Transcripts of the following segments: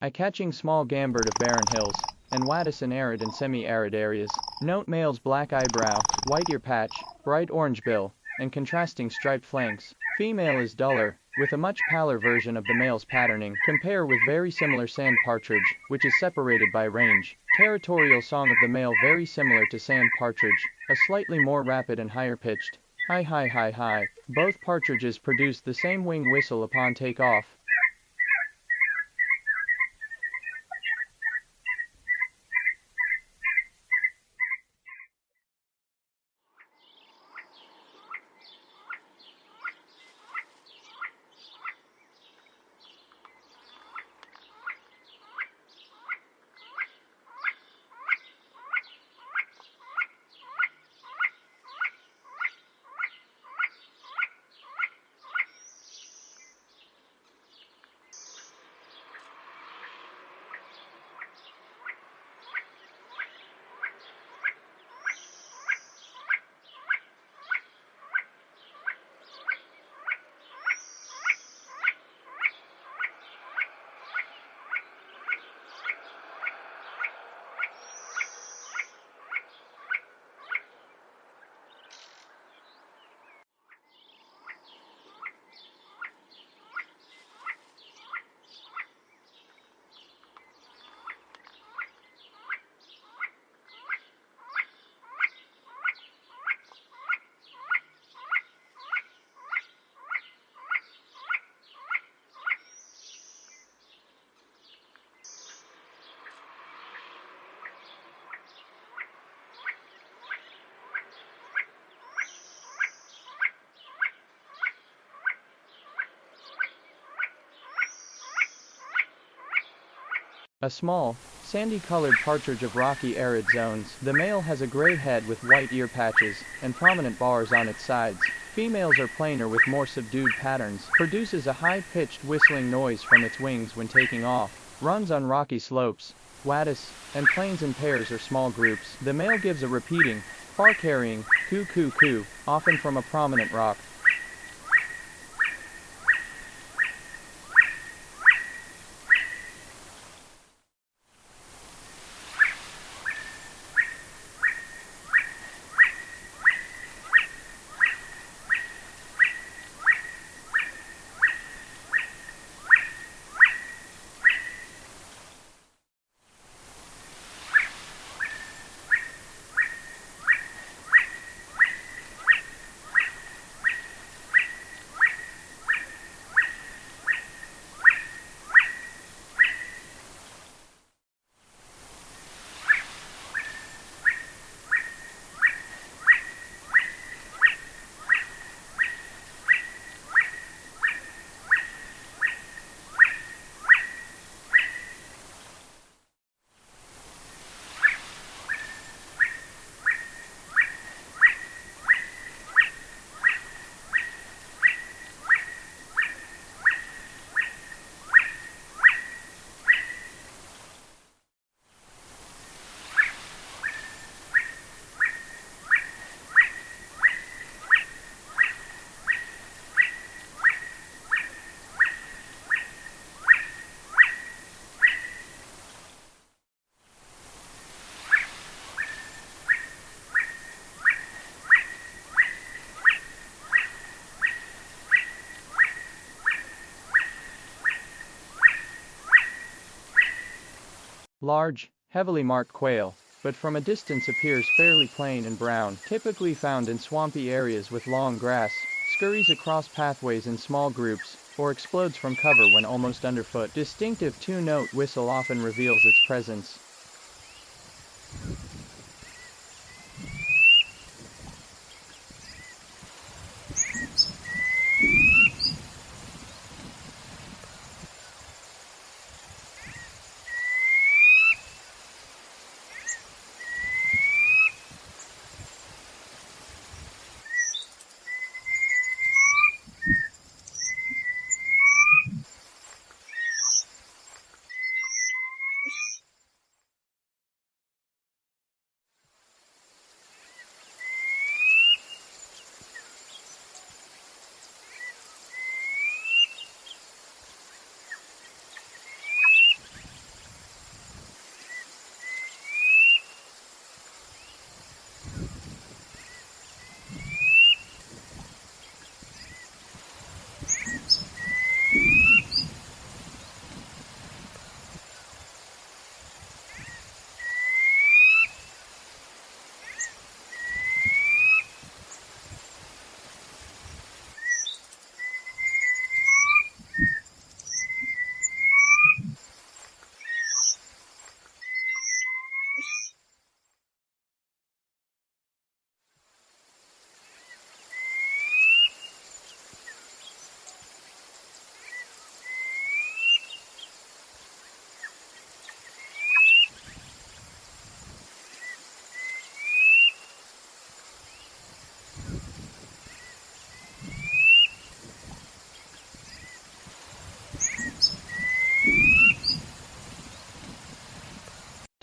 Eye-catching small gambird of barren hills, and Wattis in arid and semi-arid areas. Note male's black eyebrow, white ear patch, bright orange bill, and contrasting striped flanks. Female is duller, with a much paler version of the male's patterning. Compare with very similar sand partridge, which is separated by range. Territorial song of the male very similar to sand partridge, a slightly more rapid and higher pitched. Hi hi hi hi. Both partridges produce the same wing whistle upon takeoff. A small, sandy-colored partridge of rocky arid zones. The male has a gray head with white ear patches and prominent bars on its sides. Females are plainer with more subdued patterns. Produces a high-pitched whistling noise from its wings when taking off. Runs on rocky slopes, Wattis, and plains in pairs or small groups. The male gives a repeating, far-carrying, coo-coo-coo, often from a prominent rock. Large, heavily marked quail, but from a distance appears fairly plain and brown, typically found in swampy areas with long grass, scurries across pathways in small groups, or explodes from cover when almost underfoot. Distinctive two-note whistle often reveals its presence.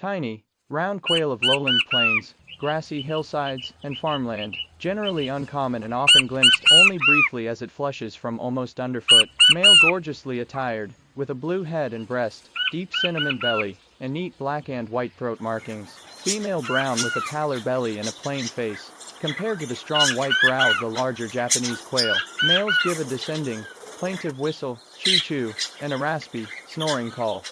Tiny, round quail of lowland plains, grassy hillsides, and farmland, generally uncommon and often glimpsed only briefly as it flushes from almost underfoot. Male gorgeously attired, with a blue head and breast, deep cinnamon belly, and neat black and white throat markings. Female brown with a paler belly and a plain face. Compared to the strong white brow of the larger Japanese quail, males give a descending, plaintive whistle, choo-choo, and a raspy, snoring call.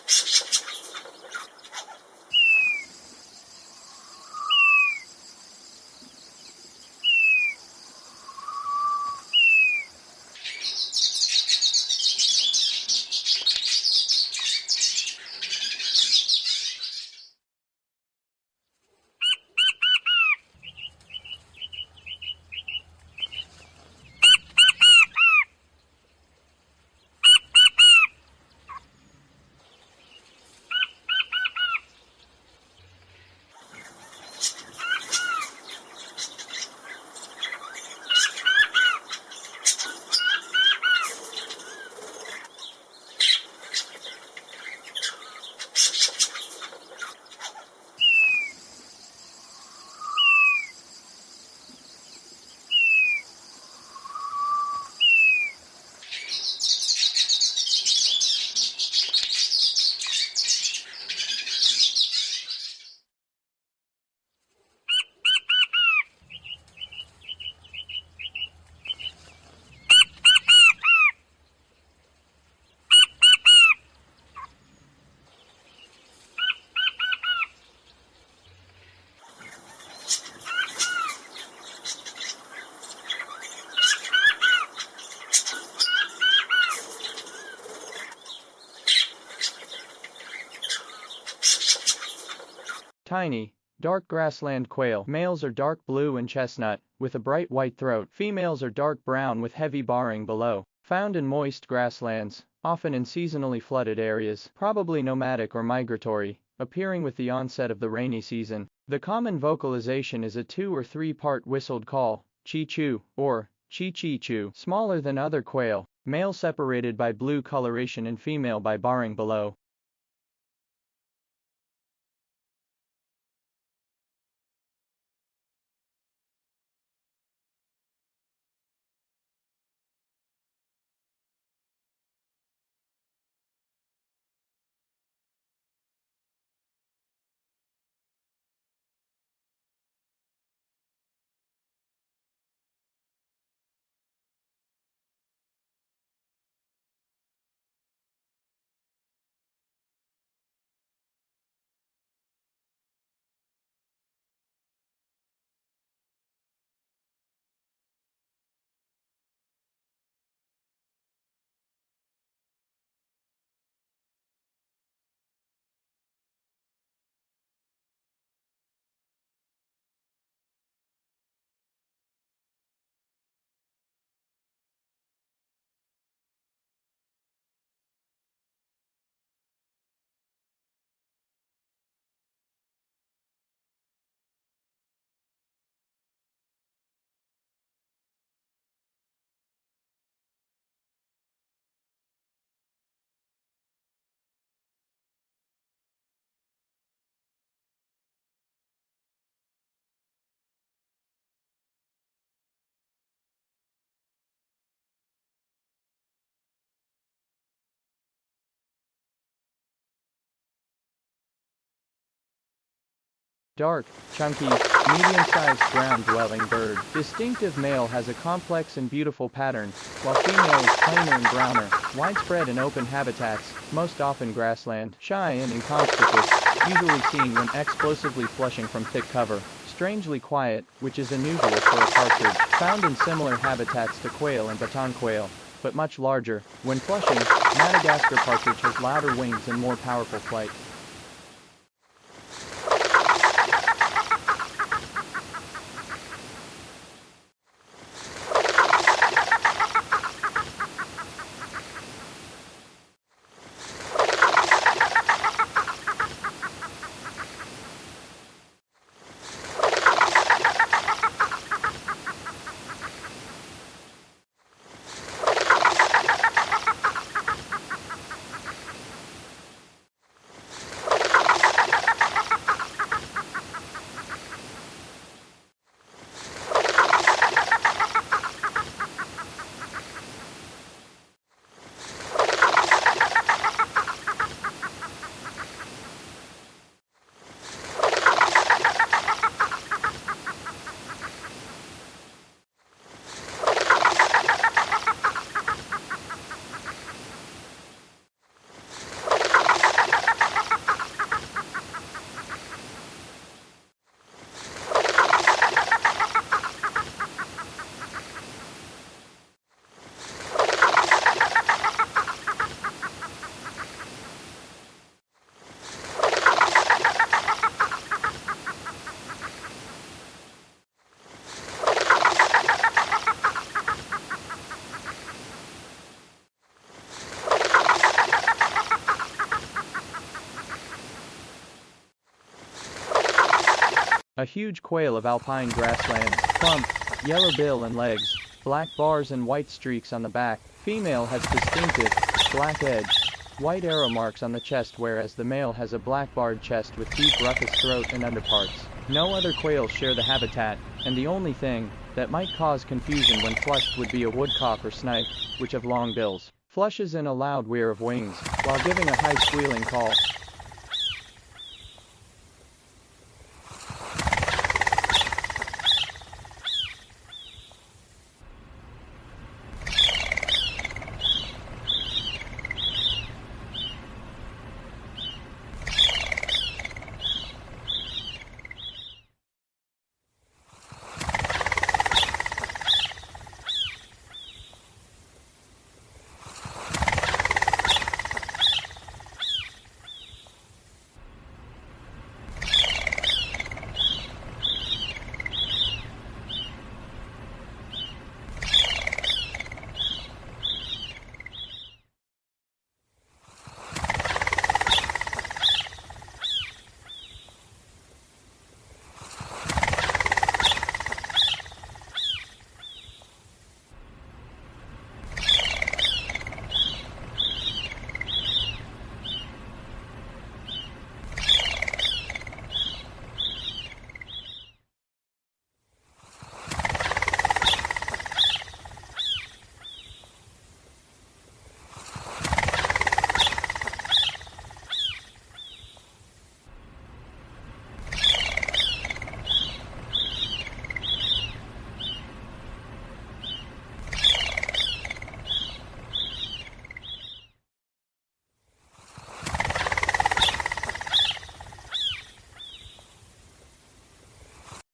Tiny, dark grassland quail. Males are dark blue and chestnut, with a bright white throat. Females are dark brown with heavy barring below. Found in moist grasslands, often in seasonally flooded areas, probably nomadic or migratory, appearing with the onset of the rainy season. The common vocalization is a 2 or 3-part whistled call, chee-choo, or chee-chee-choo. Smaller than other quail, male separated by blue coloration and female by barring below. Dark, chunky, medium-sized ground-dwelling bird. Distinctive male has a complex and beautiful pattern, while female is plainer and browner. Widespread in open habitats, most often grassland. Shy and inconspicuous, usually seen when explosively flushing from thick cover. Strangely quiet, which is unusual for a partridge. Found in similar habitats to quail and baton quail, but much larger. When flushing, Madagascar partridge has louder wings and more powerful flight. A huge quail of alpine grasslands, plump, yellow bill and legs, black bars and white streaks on the back. Female has distinctive, black-edged, white arrow marks on the chest, whereas the male has a black-barred chest with deep rufous throat and underparts. No other quails share the habitat, and the only thing that might cause confusion when flushed would be a woodcock or snipe, which have long bills. Flushes in a loud whir of wings, while giving a high squealing call.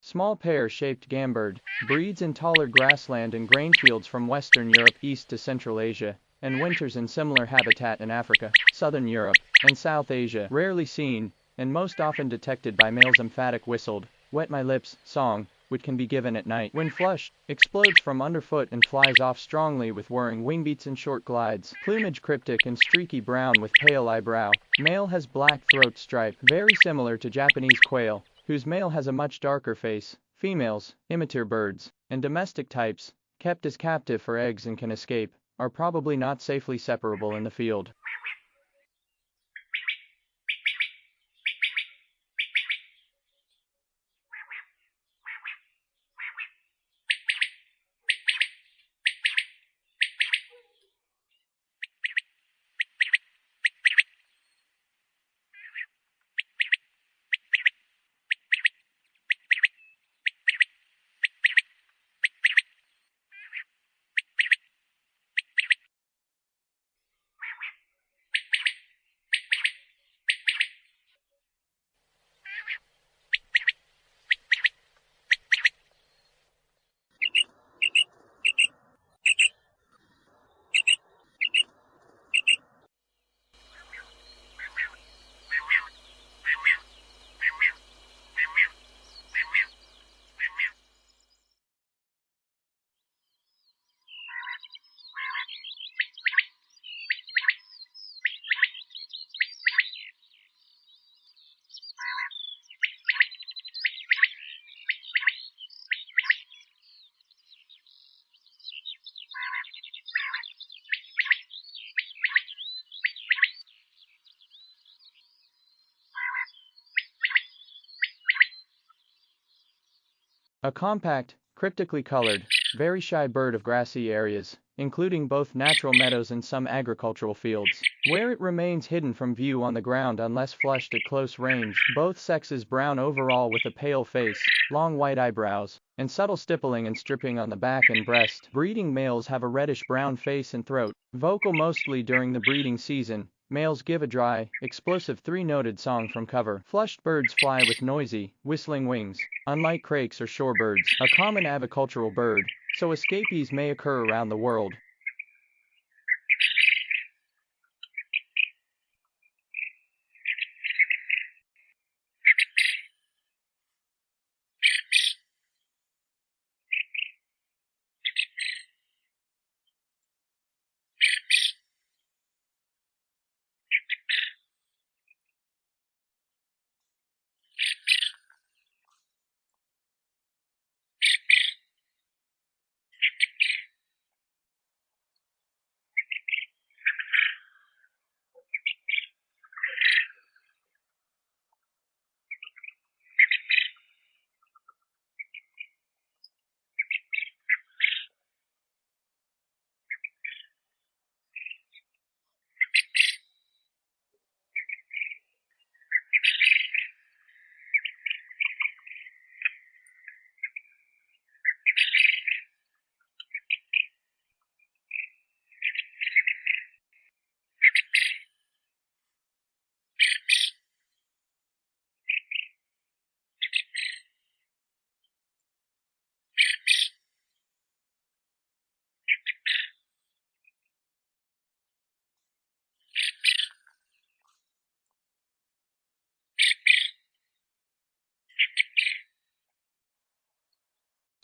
Small pear-shaped gambird breeds in taller grassland and grain fields from Western Europe east to Central Asia, and winters in similar habitat in Africa, Southern Europe, and South Asia. Rarely seen, and most often detected by males' emphatic whistled, "wet my lips" song, which can be given at night. When flushed, explodes from underfoot and flies off strongly with whirring wingbeats and short glides. Plumage cryptic and streaky brown with pale eyebrow. Male has black throat stripe, very similar to Japanese quail, whose male has a much darker face. Females, immature birds, and domestic types, kept as captive for eggs and can escape, are probably not safely separable in the field. A compact, cryptically colored, very shy bird of grassy areas, including both natural meadows and some agricultural fields, where it remains hidden from view on the ground unless flushed at close range. Both sexes brown overall with a pale face, long white eyebrows, and subtle stippling and stripping on the back and breast. Breeding males have a reddish-brown face and throat, vocal mostly during the breeding season. Males give a dry, explosive three-noted song from cover. Flushed birds fly with noisy, whistling wings, unlike crakes or shorebirds, a common avicultural bird, so escapees may occur around the world.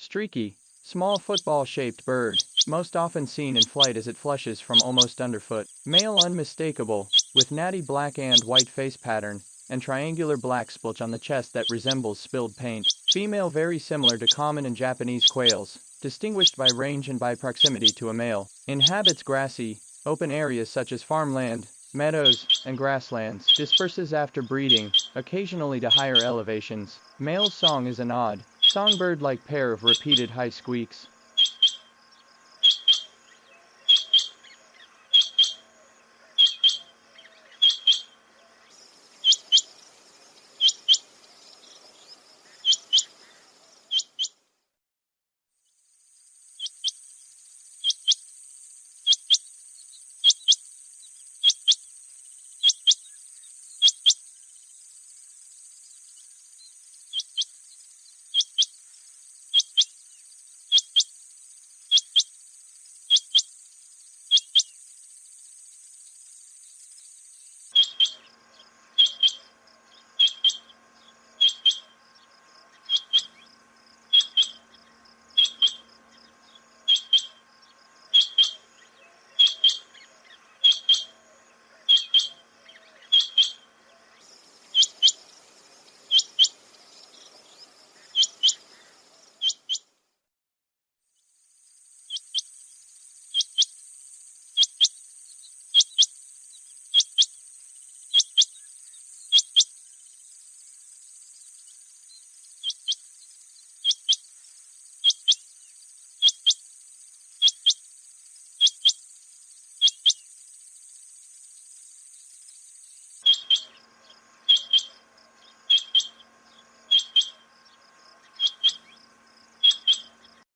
Streaky, small football-shaped bird, most often seen in flight as it flushes from almost underfoot. Male unmistakable, with natty black and white face pattern, and triangular black splotch on the chest that resembles spilled paint. Female very similar to common and Japanese quails, distinguished by range and by proximity to a male. Inhabits grassy, open areas such as farmland, meadows, and grasslands. Disperses after breeding, occasionally to higher elevations. Male's song is an odd, songbird-like pair of repeated high squeaks.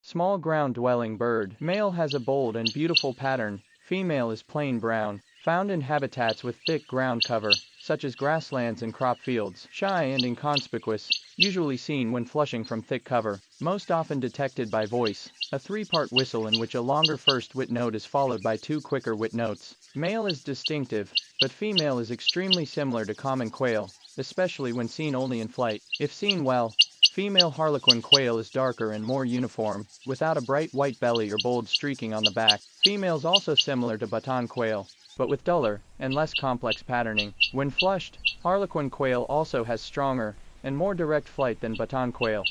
Small ground-dwelling bird. Male has a bold and beautiful pattern. Female is plain brown. Found in habitats with thick ground cover, such as grasslands and crop fields. Shy and inconspicuous, usually seen when flushing from thick cover. Most often detected by voice, a three-part whistle in which a longer first wit note is followed by two quicker wit notes. Male is distinctive, but female is extremely similar to common quail, especially when seen only in flight. If seen well, female harlequin quail is darker and more uniform, without a bright white belly or bold streaking on the back. Females also similar to button quail, but with duller and less complex patterning. When flushed, harlequin quail also has stronger and more direct flight than button quail.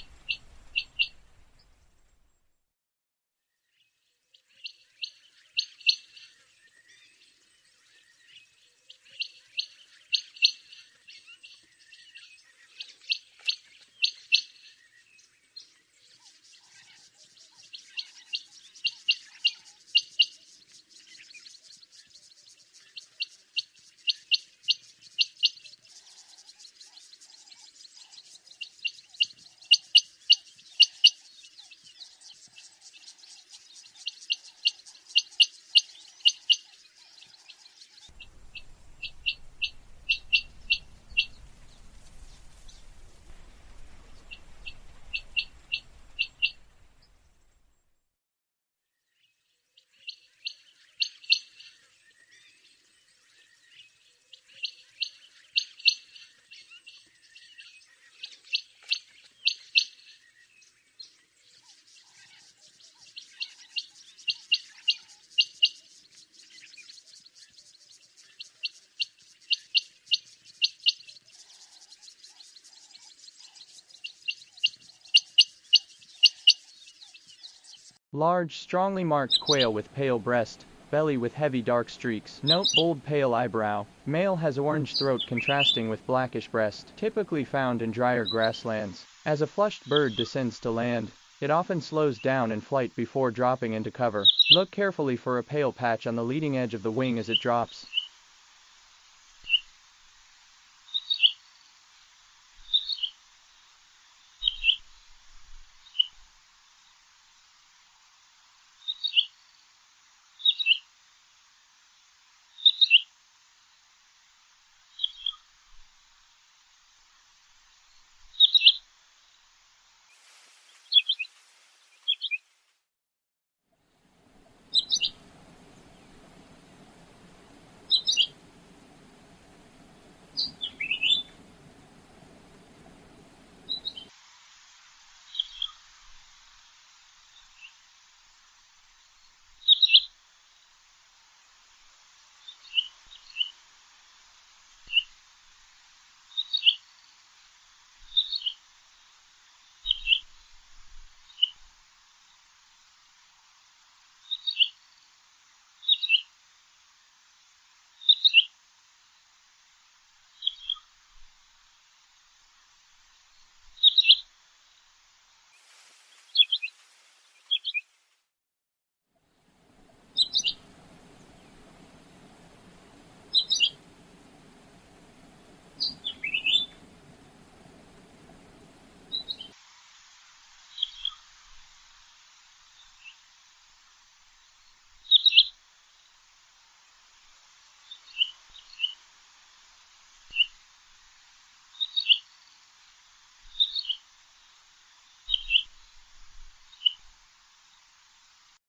Large, strongly marked quail with pale breast, belly with heavy dark streaks. Note bold pale eyebrow. Male has orange throat contrasting with blackish breast, typically found in drier grasslands. As a flushed bird descends to land, it often slows down in flight before dropping into cover. Look carefully for a pale patch on the leading edge of the wing as it drops.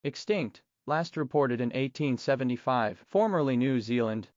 Extinct, last reported in 1875, formerly New Zealand.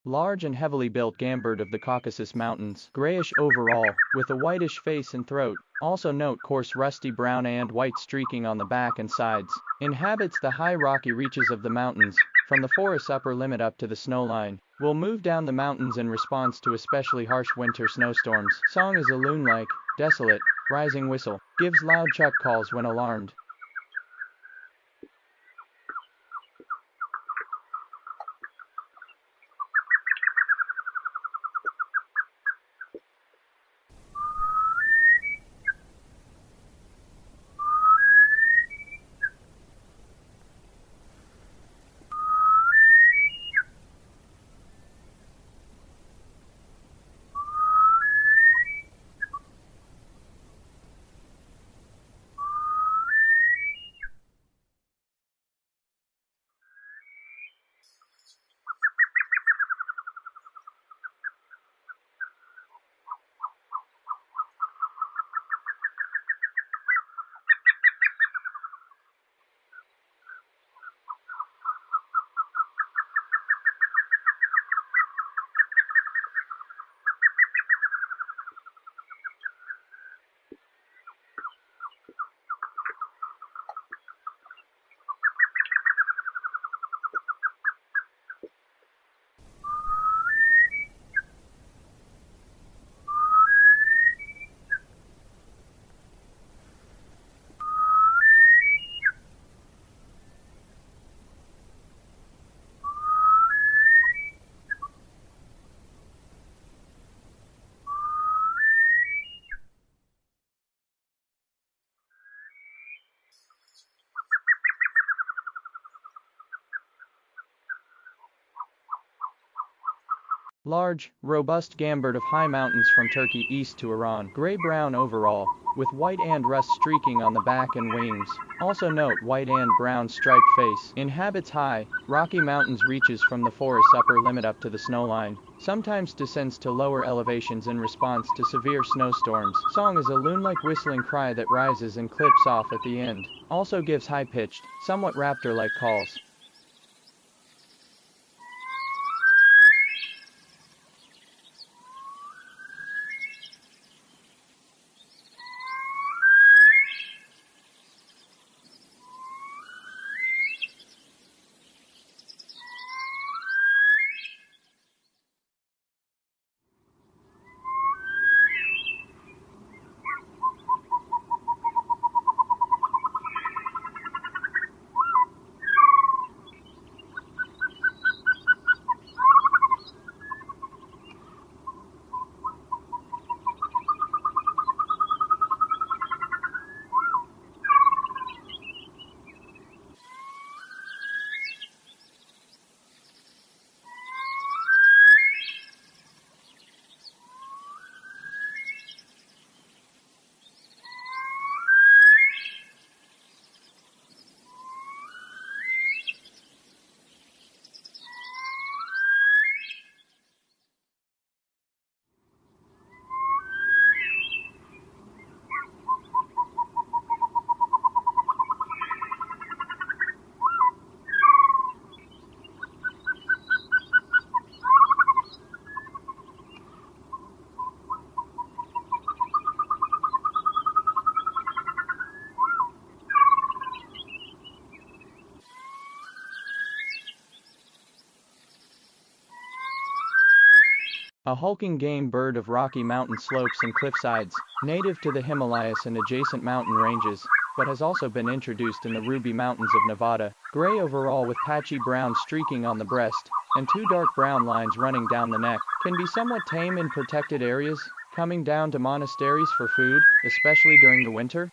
Large and heavily built gambird of the Caucasus Mountains, grayish overall, with a whitish face and throat. Also note coarse rusty brown and white streaking on the back and sides. Inhabits the high rocky reaches of the mountains, from the forest's upper limit up to the snowline. Will move down the mountains in response to especially harsh winter snowstorms. Song is a loon-like, desolate, rising whistle. Gives loud chuck calls when alarmed. Large, robust gambird of high mountains from Turkey east to Iran. Gray-brown overall, with white and rust streaking on the back and wings. Also note white and brown striped face. Inhabits high, rocky mountains reaches from the forest's upper limit up to the snowline. Sometimes descends to lower elevations in response to severe snowstorms. Song is a loon-like whistling cry that rises and clips off at the end. Also gives high-pitched, somewhat raptor-like calls. a hulking game bird of rocky mountain slopes and cliffsides, native to the Himalayas and adjacent mountain ranges, but has also been introduced in the Ruby Mountains of Nevada. Gray overall with patchy brown streaking on the breast, and two dark brown lines running down the neck. Can be somewhat tame in protected areas, coming down to monasteries for food, especially during the winter.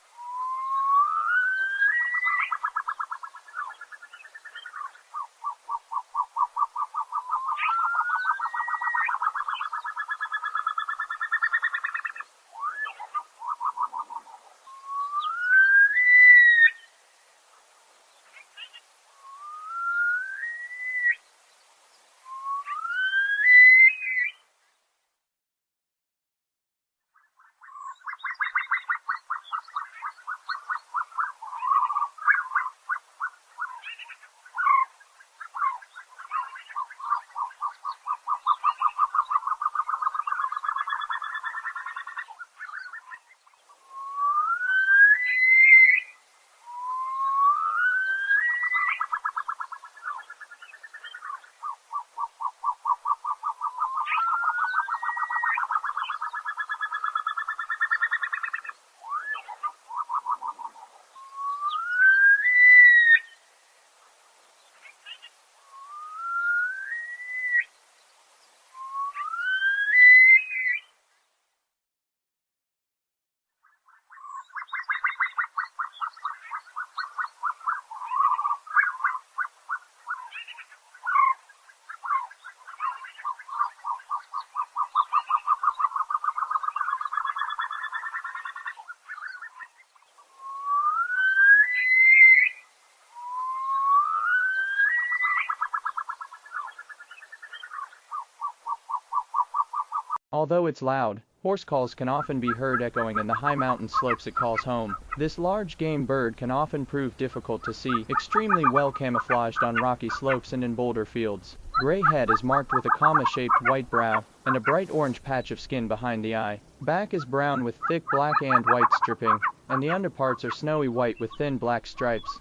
Although it's loud, horse calls can often be heard echoing in the high mountain slopes it calls home. This large game bird can often prove difficult to see, extremely well camouflaged on rocky slopes and in boulder fields. Gray head is marked with a comma-shaped white brow, and a bright orange patch of skin behind the eye. Back is brown with thick black and white stripping, and the underparts are snowy white with thin black stripes.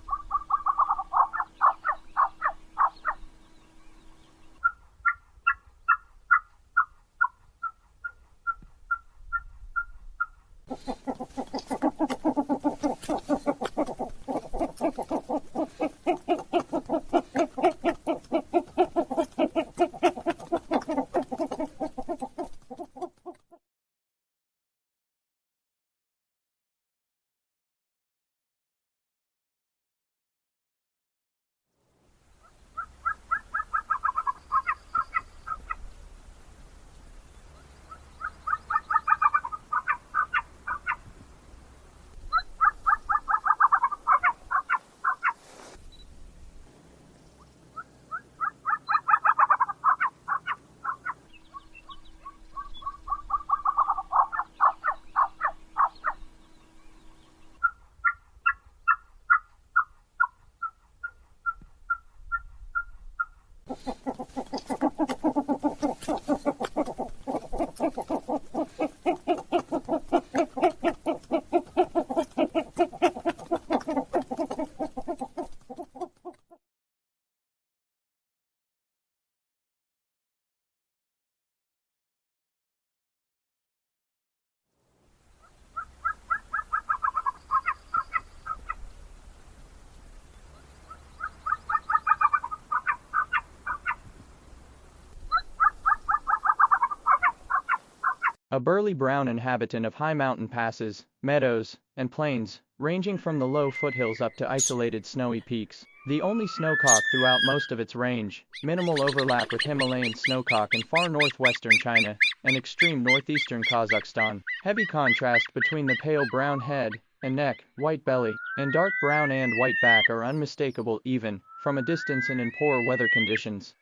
A burly brown inhabitant of high mountain passes, meadows, and plains, ranging from the low foothills up to isolated snowy peaks. The only snowcock throughout most of its range, minimal overlap with Himalayan snowcock in far northwestern China and extreme northeastern Kazakhstan. Heavy contrast between the pale brown head and neck, white belly, and dark brown and white back are unmistakable even from a distance and in poor weather conditions.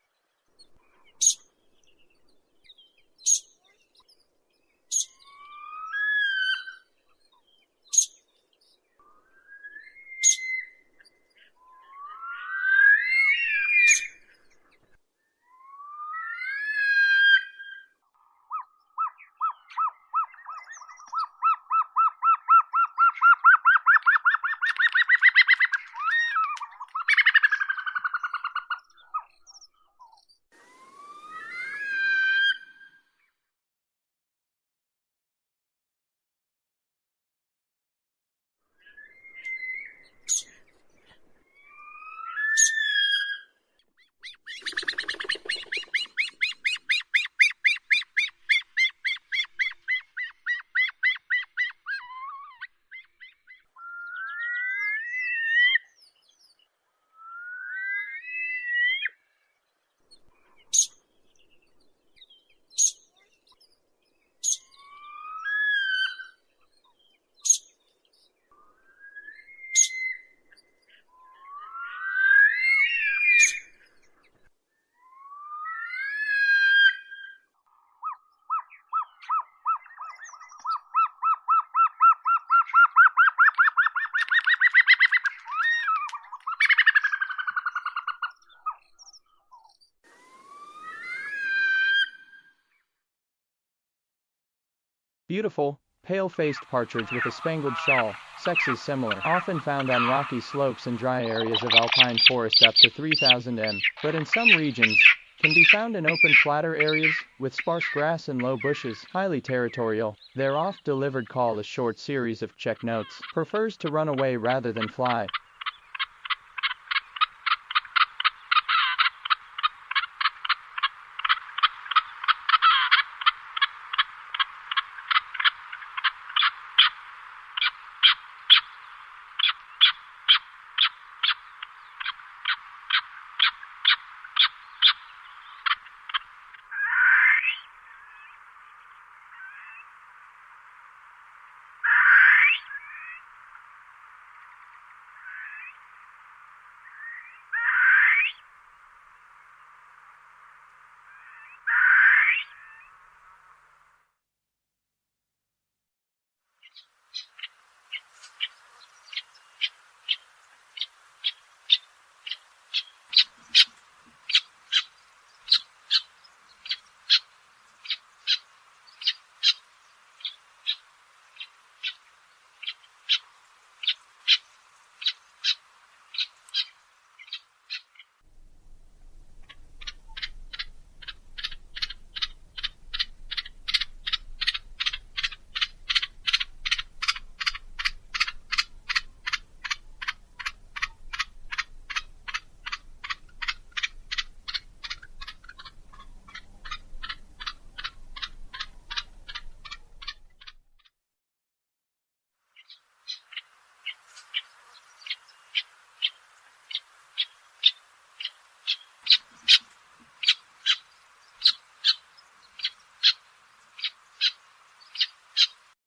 Beautiful, pale-faced partridge with a spangled shawl. Sex is similar. Often found on rocky slopes and dry areas of alpine forest up to 3000 m, but in some regions, can be found in open flatter areas, with sparse grass and low bushes. Highly territorial. Their oft-delivered call, a short series of check notes, prefers to run away rather than fly.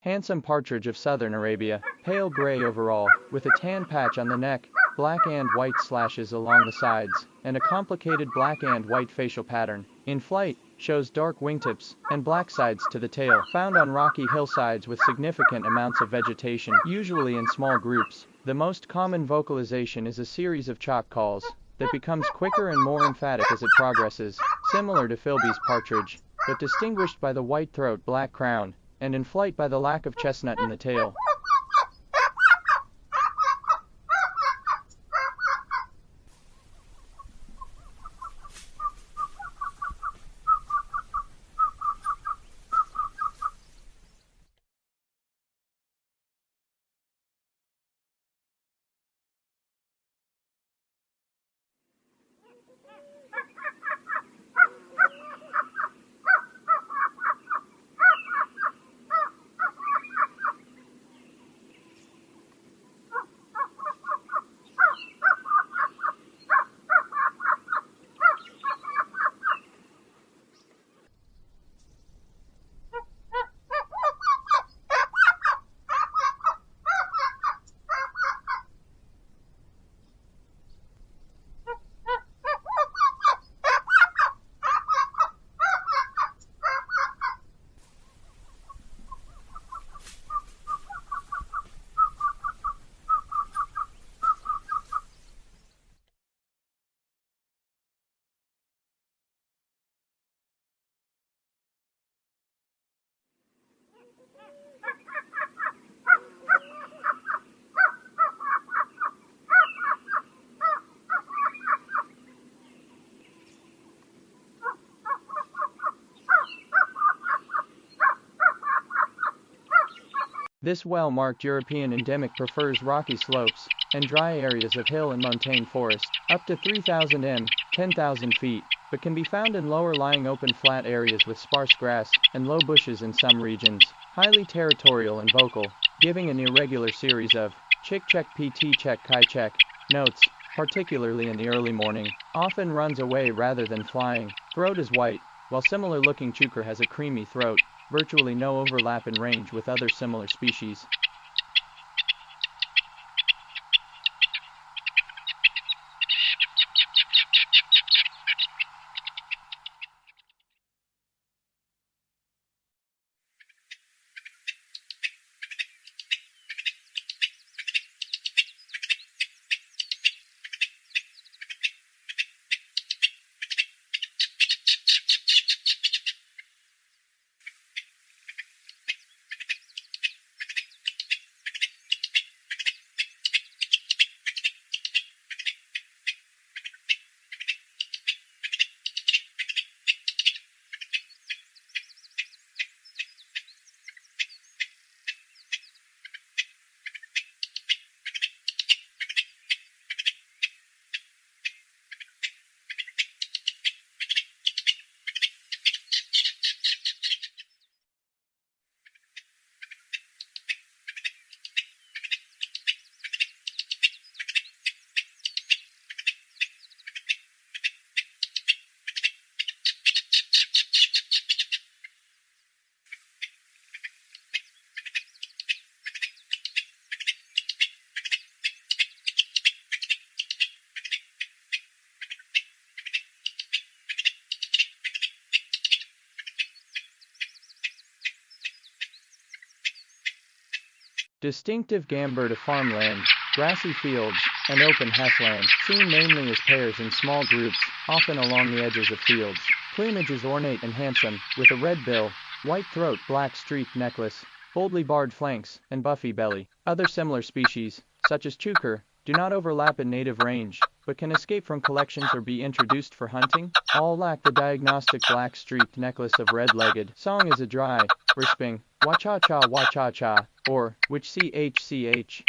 Handsome partridge of southern Arabia, pale gray overall, with a tan patch on the neck, black and white slashes along the sides, and a complicated black and white facial pattern. In flight, shows dark wingtips and black sides to the tail. Found on rocky hillsides with significant amounts of vegetation, usually in small groups. The most common vocalization is a series of chalk calls that becomes quicker and more emphatic as it progresses, similar to Philby's partridge, but distinguished by the white throat, black crown, and in flight by the lack of chestnut in the tail. This well-marked European endemic prefers rocky slopes and dry areas of hill and montane forest, up to 3000 m, 10,000 feet, but can be found in lower-lying open flat areas with sparse grass and low bushes in some regions. Highly territorial and vocal, giving an irregular series of chick check pt check kai check notes, particularly in the early morning. Often runs away rather than flying. Throat is white, while similar-looking chukar has a creamy throat. Virtually no overlap in range with other similar species. Distinctive game bird of farmland, grassy fields, and open heathland, seen mainly as pairs in small groups, often along the edges of fields. Plumage is ornate and handsome, with a red bill, white throat, black streaked necklace, boldly barred flanks, and buffy belly. Other similar species, such as chukar, do not overlap in native range, but can escape from collections or be introduced for hunting. All lack the diagnostic black streaked necklace of red-legged. Song is a dry, risping, wa-cha-cha, or, which ch.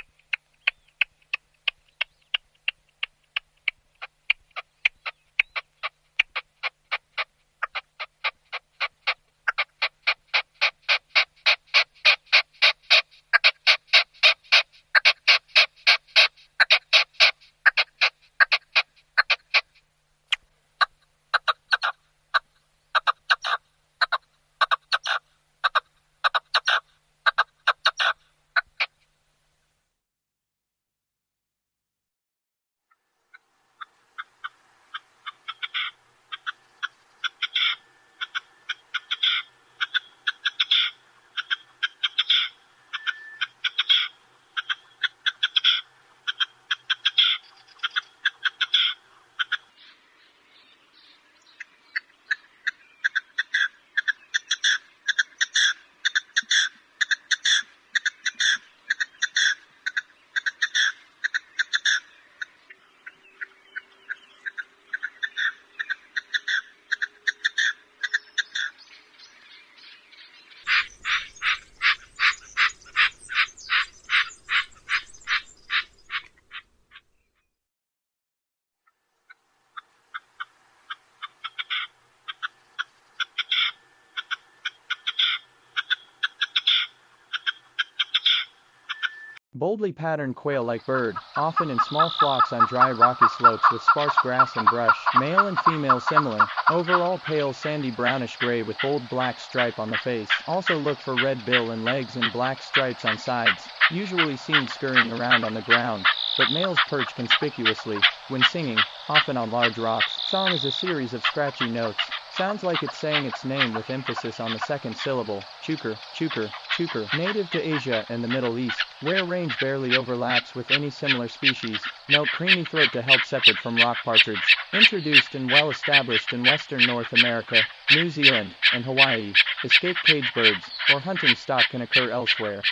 Boldly patterned quail-like bird, often in small flocks on dry rocky slopes with sparse grass and brush. Male and female similar, overall pale sandy brownish gray with bold black stripe on the face. Also look for red bill and legs and black stripes on sides, usually seen scurrying around on the ground, but males perch conspicuously, when singing, often on large rocks. Song is a series of scratchy notes. Sounds like it's saying its name with emphasis on the second syllable, chukar, chukar, chukar. Native to Asia and the Middle East, where range barely overlaps with any similar species. Note creamy throat to help separate from rock partridge. Introduced and well established in western North America, New Zealand, and Hawaii, escaped cage birds, or hunting stock can occur elsewhere.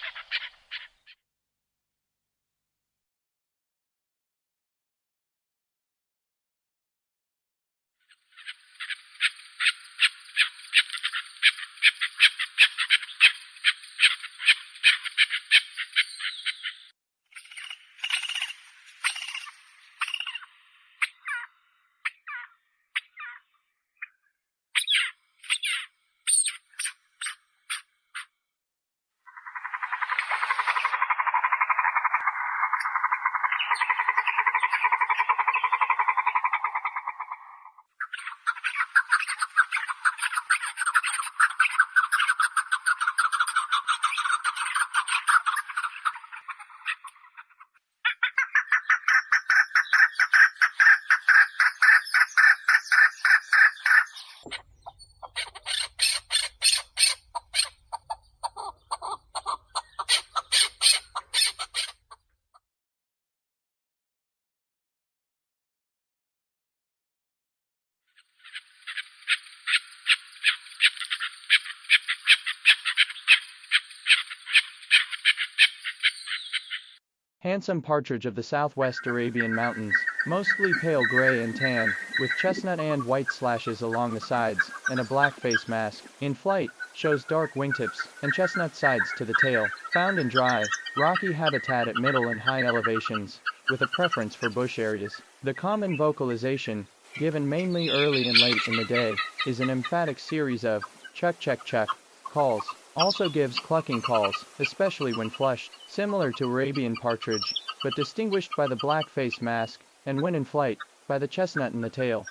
Handsome partridge of the southwest Arabian mountains, mostly pale gray and tan, with chestnut and white slashes along the sides, and a black face mask. In flight, shows dark wingtips, and chestnut sides to the tail. Found in dry, rocky habitat at middle and high elevations, with a preference for bush areas. The common vocalization, given mainly early and late in the day, is an emphatic series of chuck chuck chuck calls. Also gives clucking calls, especially when flushed, similar to Arabian partridge, but distinguished by the black face mask, and when in flight, by the chestnut in the tail.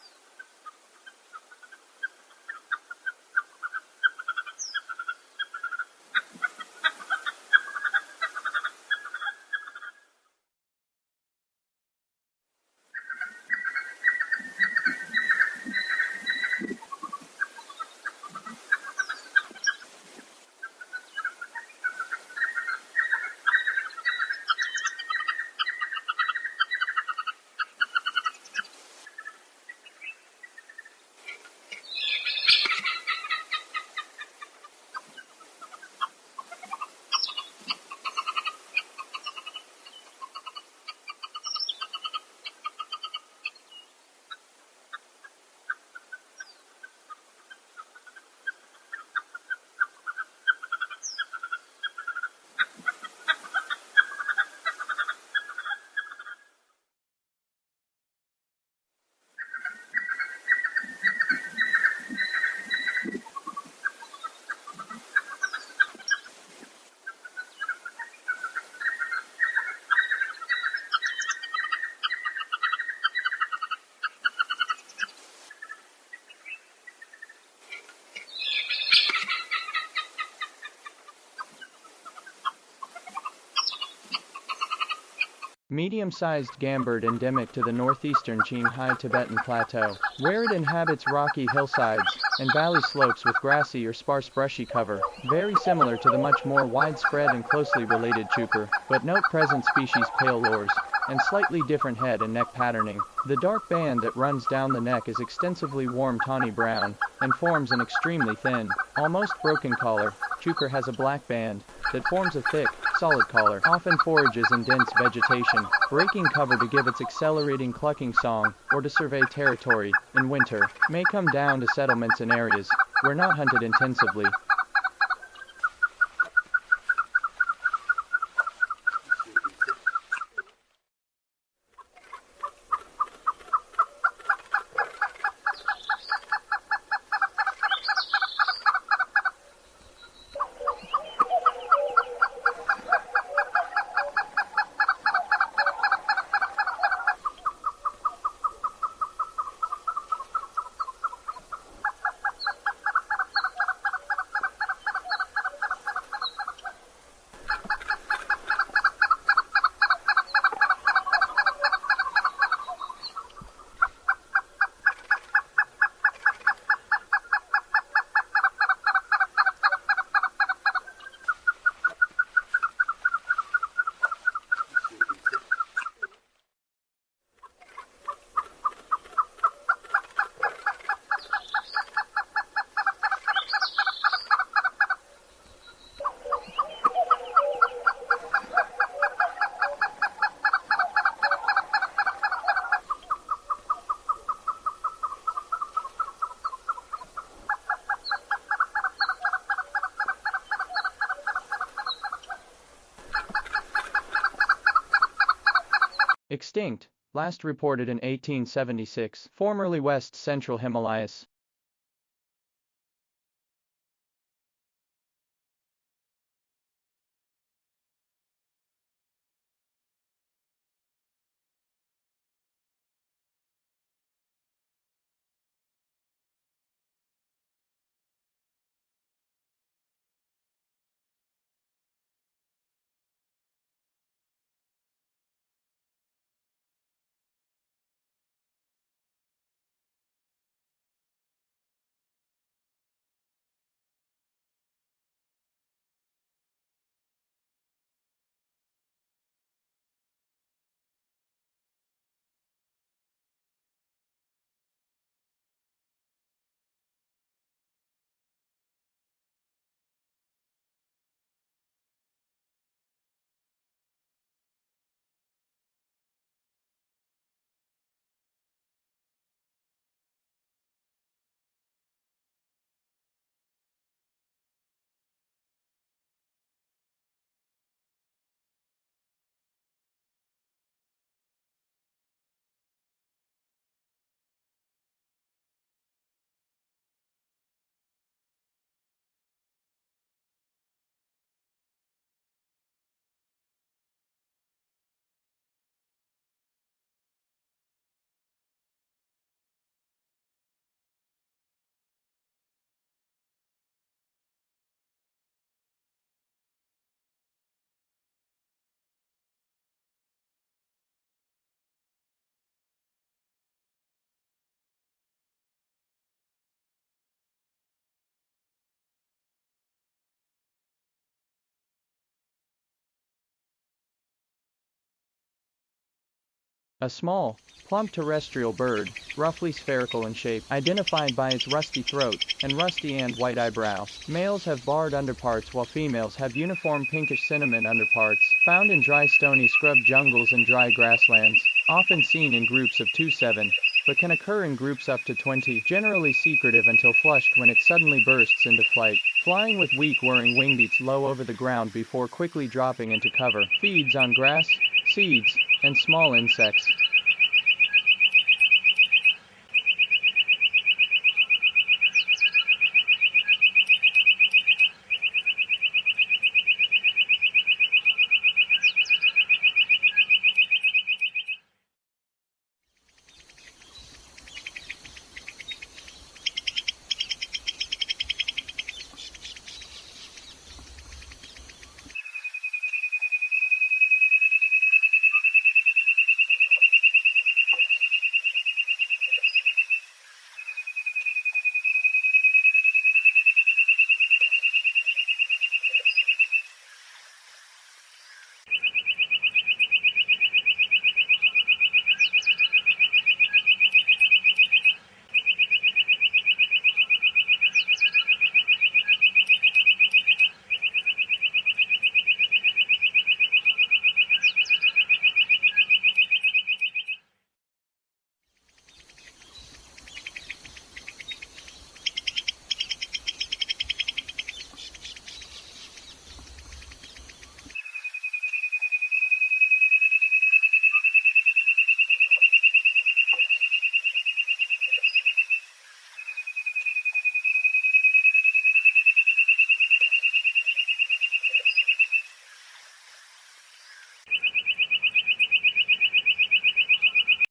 Medium-sized gambird endemic to the northeastern Qinghai Tibetan Plateau, where it inhabits rocky hillsides and valley slopes with grassy or sparse brushy cover, very similar to the much more widespread and closely related chukar, but note present species pale lores, and slightly different head and neck patterning. The dark band that runs down the neck is extensively warm tawny brown, and forms an extremely thin, almost broken collar. Chukar has a black band that forms a thick, solid collar, often forages in dense vegetation, breaking cover to give its accelerating clucking song, or to survey territory. In winter, may come down to settlements in areas where not hunted intensively. Extinct, last reported in 1876, formerly West Central Himalayas. A small, plump terrestrial bird, roughly spherical in shape, identified by its rusty throat and rusty and white eyebrow. Males have barred underparts while females have uniform pinkish cinnamon underparts, found in dry stony scrub jungles and dry grasslands, often seen in groups of 2-7, but can occur in groups up to 20, generally secretive until flushed when it suddenly bursts into flight. Flying with weak whirring wingbeats low over the ground before quickly dropping into cover, feeds on grass, seeds, and small insects.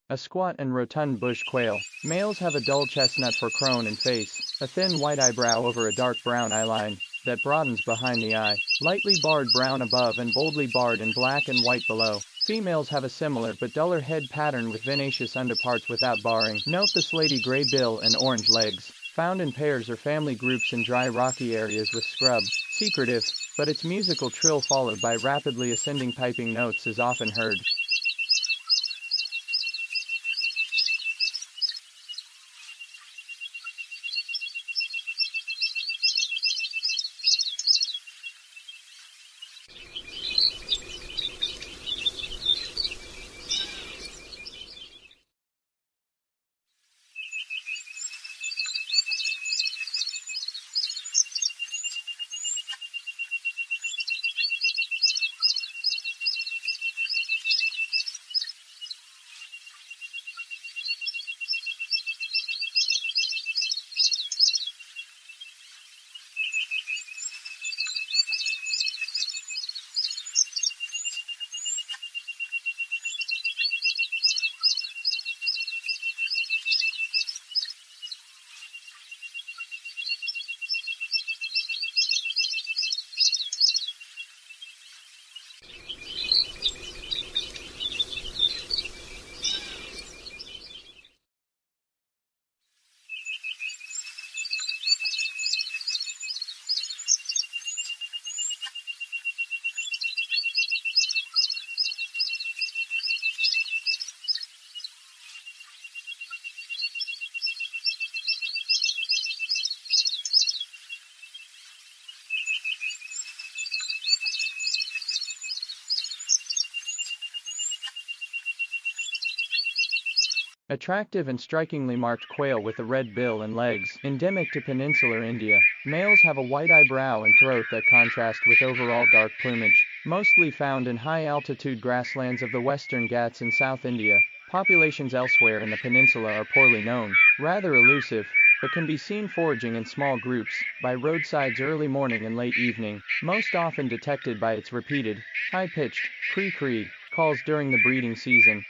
A squat and rotund bush quail. Males have a dull chestnut for crone and face, a thin white eyebrow over a dark brown eyeline that broadens behind the eye, lightly barred brown above and boldly barred in black and white below. Females have a similar but duller head pattern with vinaceous underparts without barring. Note the slaty gray bill and orange legs. Found in pairs or family groups in dry rocky areas with scrub. Secretive, but its musical trill followed by rapidly ascending piping notes is often heard. Attractive and strikingly marked quail with a red bill and legs, endemic to peninsular India. Males have a white eyebrow and throat that contrast with overall dark plumage, mostly found in high-altitude grasslands of the western Ghats in South India. Populations elsewhere in the peninsula are poorly known, rather elusive, but can be seen foraging in small groups, by roadsides early morning and late evening, most often detected by its repeated, high-pitched, cree-cree calls during the breeding season.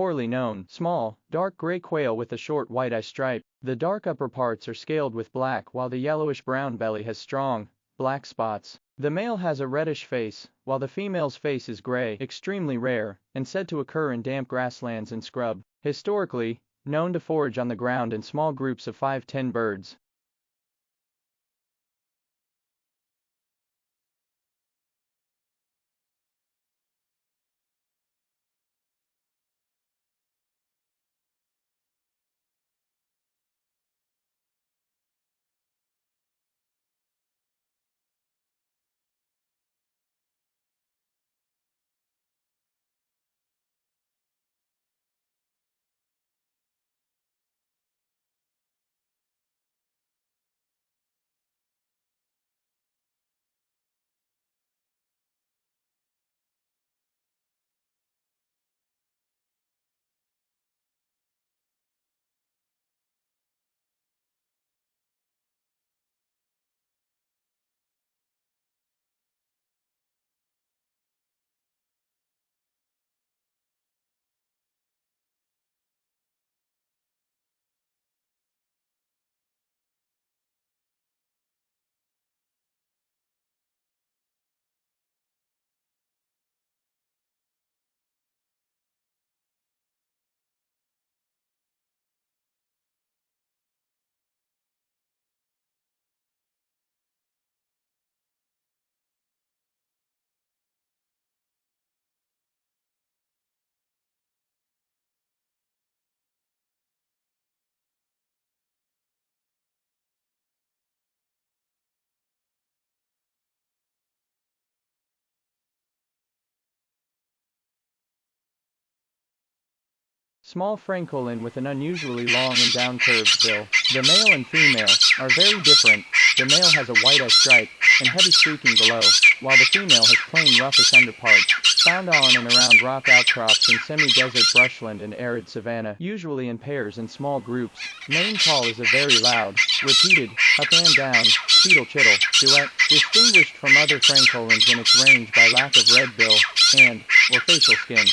Poorly known, small, dark gray quail with a short white eye stripe. The dark upper parts are scaled with black while the yellowish-brown belly has strong, black spots. The male has a reddish face, while the female's face is gray, extremely rare, and said to occur in damp grasslands and scrub. Historically, known to forage on the ground in small groups of 5–10 birds. small francolin with an unusually long and down-curved bill. The male and female are very different. The male has a white stripe and heavy streaking below, while the female has plain rufous underparts, found on and around rock outcrops in semi-desert brushland and arid savanna, usually in pairs and small groups. Main call is a very loud, repeated, up and down, cheetle chittle, duet, distinguished from other francolins in its range by lack of red bill, and, or facial skin.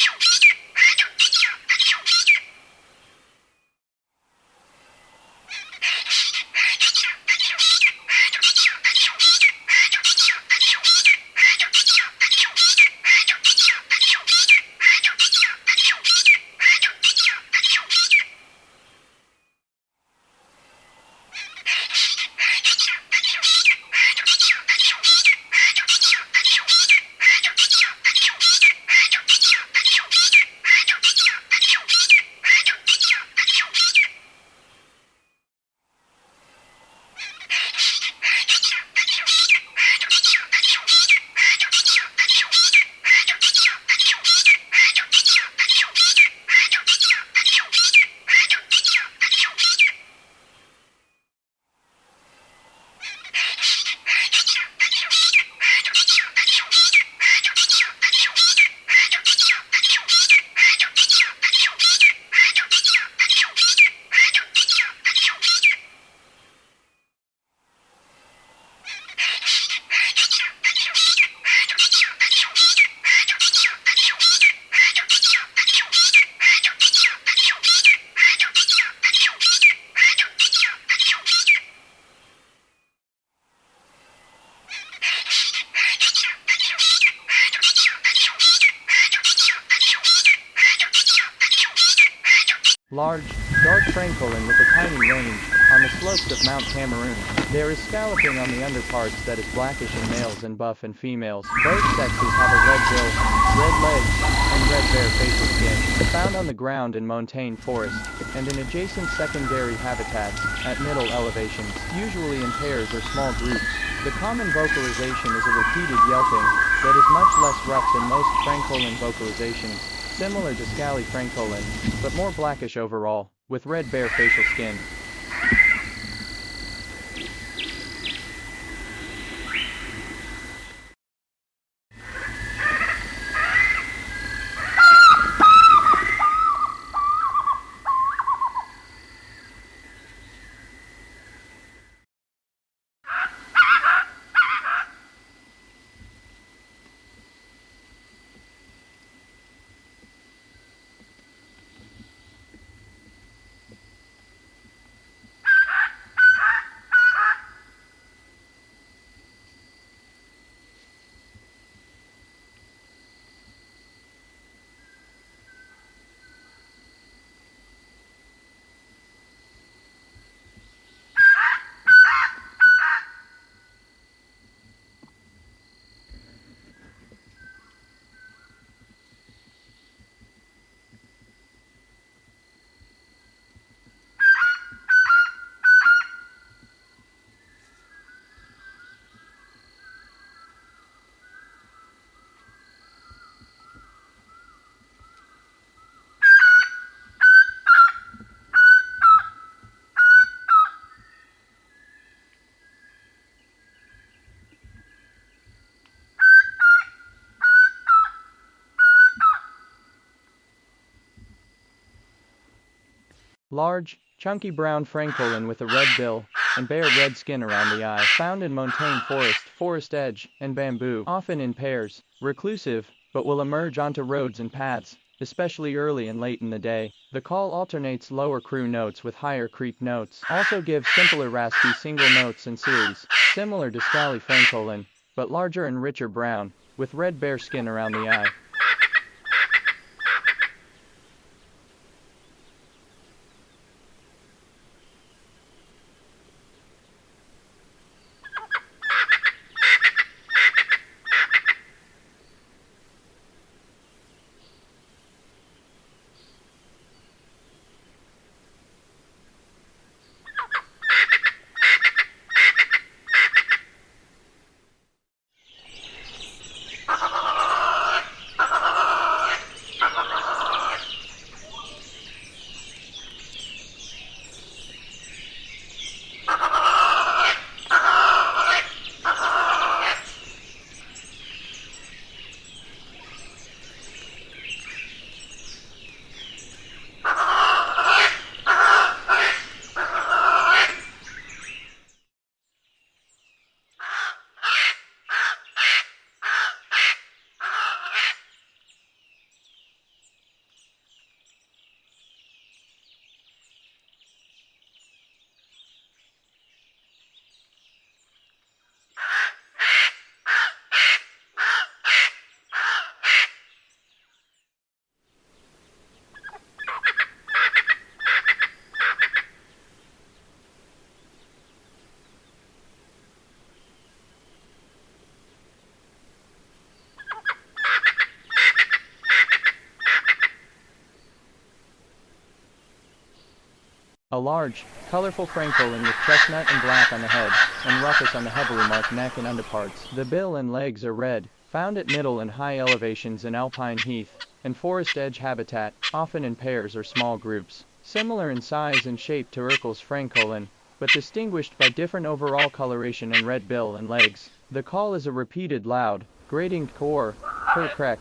Large, dark francolin with a tiny range, on the slopes of Mount Cameroon. There is scalloping on the underparts that is blackish in males and buff in females. Both sexes have a red bill, red legs, and red bare facial skin, found on the ground in montane forest, and in adjacent secondary habitats, at middle elevations, usually in pairs or small groups. The common vocalization is a repeated yelping, that is much less rough than most francolin vocalizations, similar to scaly francolin, but more blackish overall, with red bare facial skin. Large, chunky brown francolin with a red bill, and bare red skin around the eye, found in montane forest, forest edge, and bamboo, often in pairs, reclusive, but will emerge onto roads and paths, especially early and late in the day. The call alternates lower crew notes with higher creek notes, also gives simpler raspy single notes in series, similar to scaly francolin, but larger and richer brown, with red bare skin around the eye. A large, colorful francolin with chestnut and black on the head, and rufous on the heavily marked neck and underparts. The bill and legs are red, found at middle and high elevations in alpine heath and forest edge habitat, often in pairs or small groups. Similar in size and shape to Urkel's francolin, but distinguished by different overall coloration and red bill and legs. The call is a repeated loud, grating core, per crek.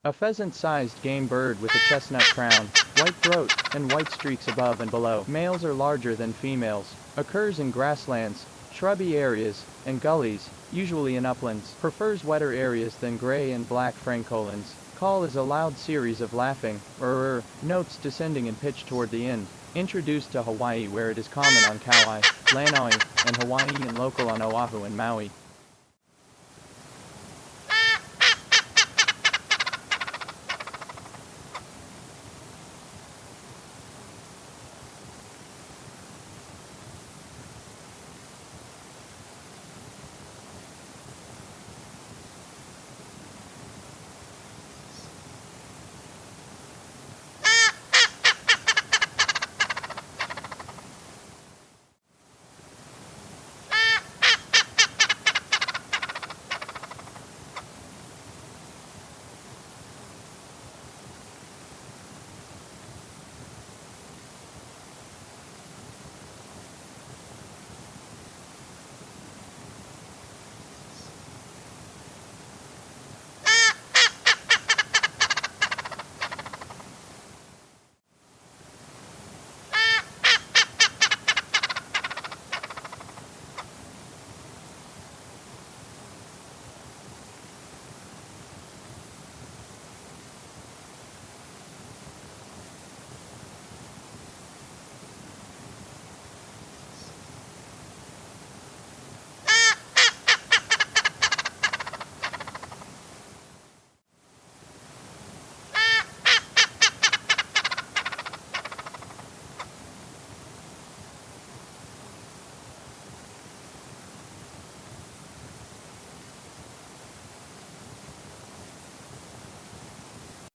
A pheasant-sized game bird with a chestnut crown, white throat, and white streaks above and below. Males are larger than females. Occurs in grasslands, shrubby areas, and gullies, usually in uplands. Prefers wetter areas than gray and black francolins. Call is a loud series of laughing, notes descending in pitch toward the end. Introduced to Hawaii where it is common on Kauai, Lanai, and Hawaii and local on Oahu and Maui.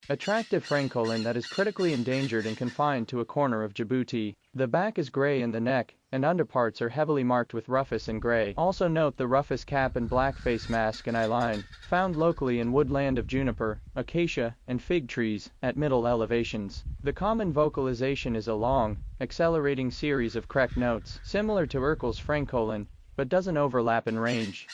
Attractive francolin that is critically endangered and confined to a corner of Djibouti. The back is gray and the neck and underparts are heavily marked with rufous and gray. Also note the rufous cap and black face mask and eyeline, found locally in woodland of juniper, acacia, and fig trees at middle elevations. The common vocalization is a long, accelerating series of crek notes, similar to Urkel's francolin, but doesn't overlap in range.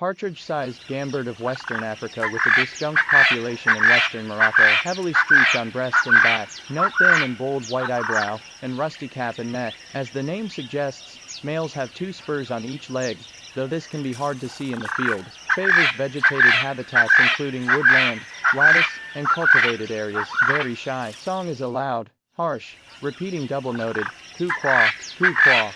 Partridge-sized gambird of Western Africa with a disjunct population in Western Morocco, heavily streaked on breast and back. Note thin and bold white eyebrow, and rusty cap and neck. As the name suggests, males have 2 spurs on each leg, though this can be hard to see in the field. Favors vegetated habitats including woodland, lattice, and cultivated areas. Very shy. Song is a loud, harsh, repeating double-noted, coo-quaw, coo-quaw.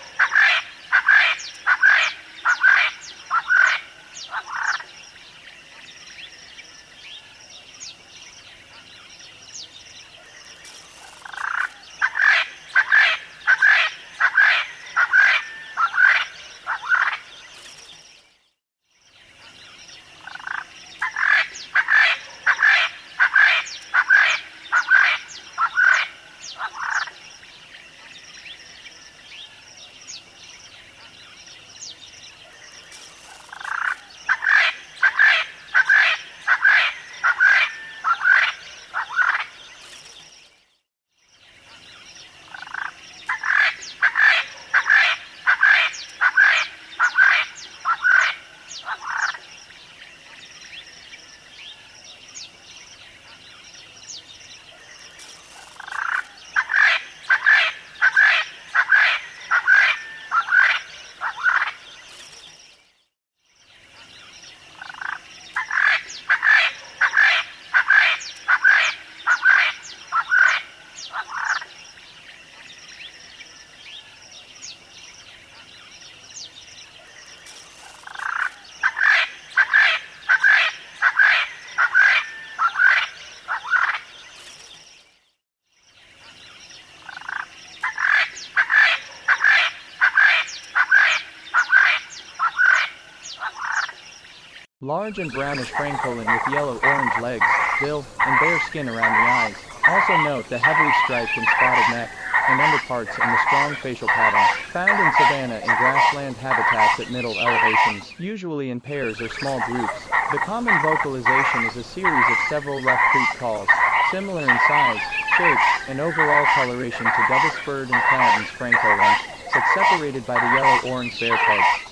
Large and brownish francolin with yellow-orange legs, bill, and bare skin around the eyes. Also note the heavily striped and spotted neck and underparts and the strong facial pattern. Found in savanna and grassland habitats at middle elevations, usually in pairs or small groups. The common vocalization is a series of several rough creak calls, similar in size, shape, and overall coloration to double-spurred and Clanton's francolins, but separated by the yellow-orange bare parts.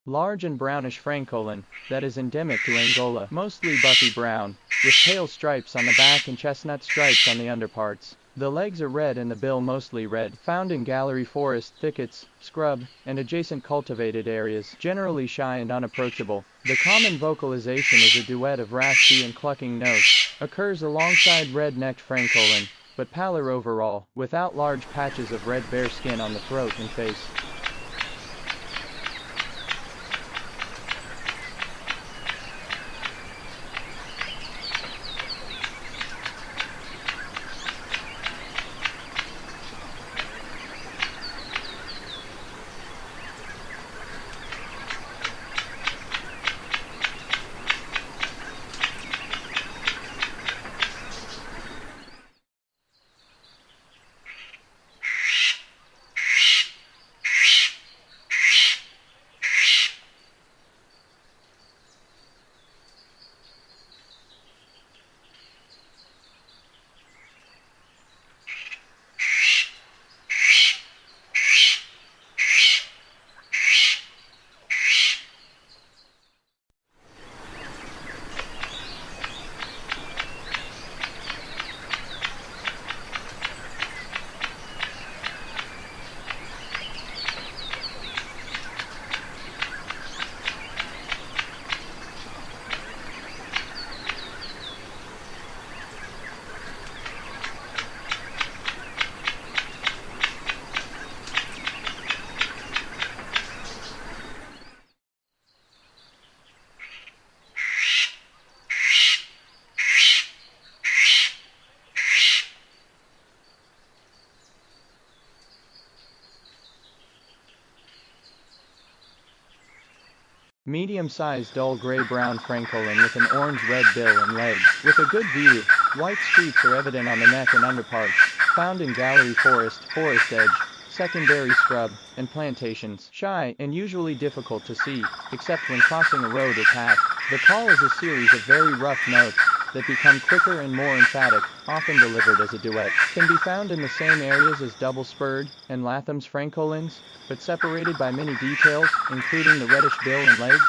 Large and brownish francolin, that is endemic to Angola, mostly buffy brown, with pale stripes on the back and chestnut stripes on the underparts. The legs are red and the bill mostly red, found in gallery forest, thickets, scrub, and adjacent cultivated areas, generally shy and unapproachable. The common vocalization is a duet of raspy and clucking notes, occurs alongside red-necked francolin, but paler overall, without large patches of red bare skin on the throat and face. Medium-sized dull gray-brown francolin with an orange-red bill and legs. With a good view, white streaks are evident on the neck and underparts, found in gallery forest, forest edge, secondary scrub, and plantations. Shy and usually difficult to see, except when crossing a road or path. The call is a series of very rough notes that become quicker and more emphatic, often delivered as a duet. Can be found in the same areas as double-spurred and Latham's francolins, but separated by many details, including the reddish bill and legs.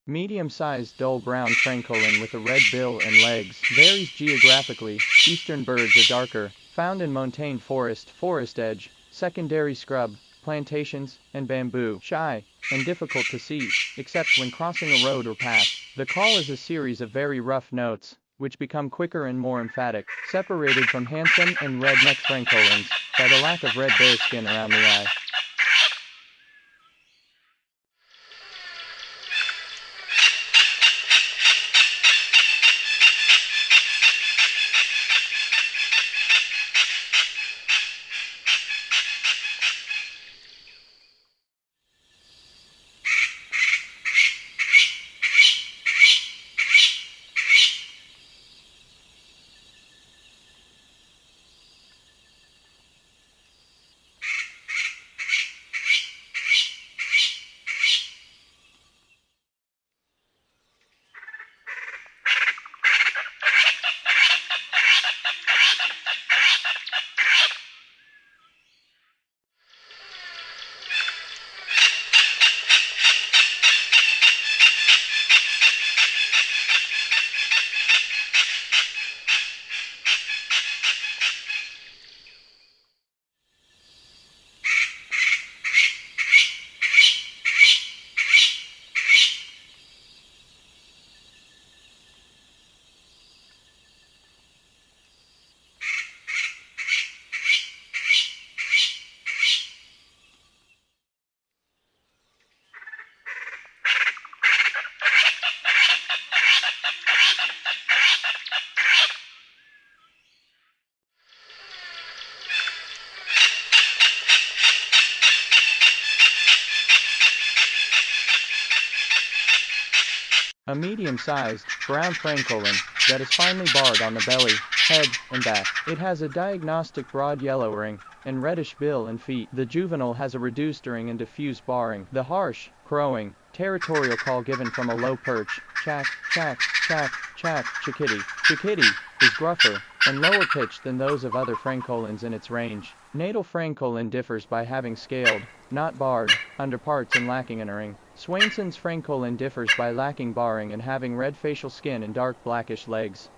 Medium-sized dull brown francolin with a red bill and legs. Varies geographically. Eastern birds are darker, found in montane forest, forest edge, secondary scrub, plantations, and bamboo. Shy and difficult to see, except when crossing a road or path. The call is a series of very rough notes, which become quicker and more emphatic, separated from handsome and red-necked francolins by the lack of red bare skin around the eye. A medium-sized, brown francolin that is finely barred on the belly, head, and back. It has a diagnostic broad yellow ring and reddish bill and feet. The juvenile has a reduced ring and diffuse barring. The harsh, crowing, territorial call given from a low perch, chack, chack, chack, chack, chickadee. Chickadee is gruffer and lower pitched than those of other francolins in its range. Natal francolin differs by having scaled, not barred, underparts and lacking an ring. Swainson's francolin differs by lacking barring and having red facial skin and dark blackish legs.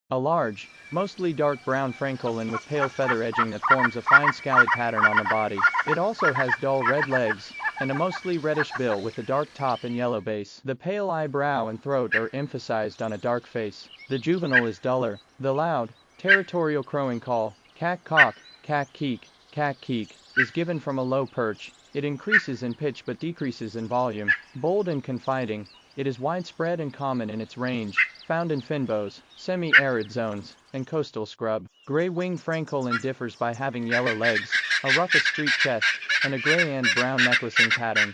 A large, mostly dark brown francolin with pale feather edging that forms a fine scalled pattern on the body. It also has dull red legs, and a mostly reddish bill with a dark top and yellow base. The pale eyebrow and throat are emphasized on a dark face. The juvenile is duller. The loud, territorial crowing call, cack-cock, cack-keek, cack-keek, is given from a low perch. It increases in pitch but decreases in volume. Bold and confiding, it is widespread and common in its range, found in fynbos, semi-arid zones, and coastal scrub. Gray-winged francolin differs by having yellow legs, a rufous streaked chest, and a gray and brown necklacing pattern.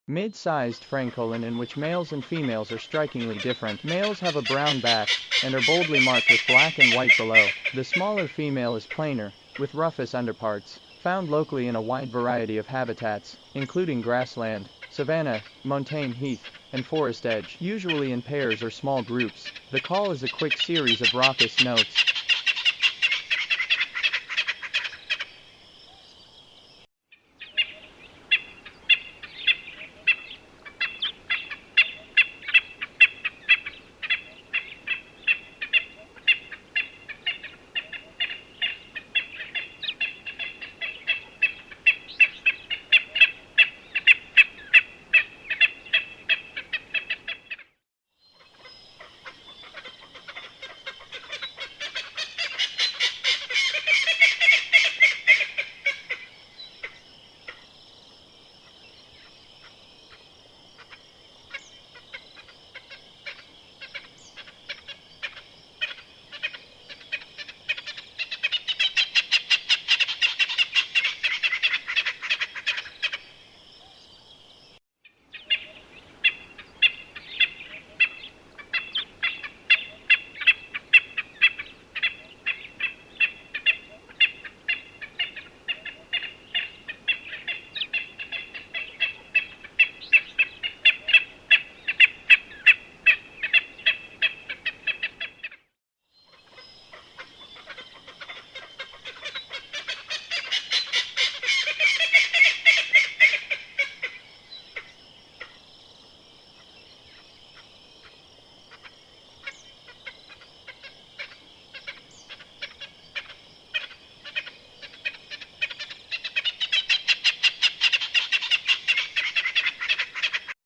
Mid-sized francolin in which males and females are strikingly different. Males have a brown back, and are boldly marked with black and white below. The smaller female is plainer, with rufous underparts, found locally in a wide variety of habitats, including grassland, savanna, montane heath, and forest edge, usually in pairs or small groups. The call is a quick series of raucous notes.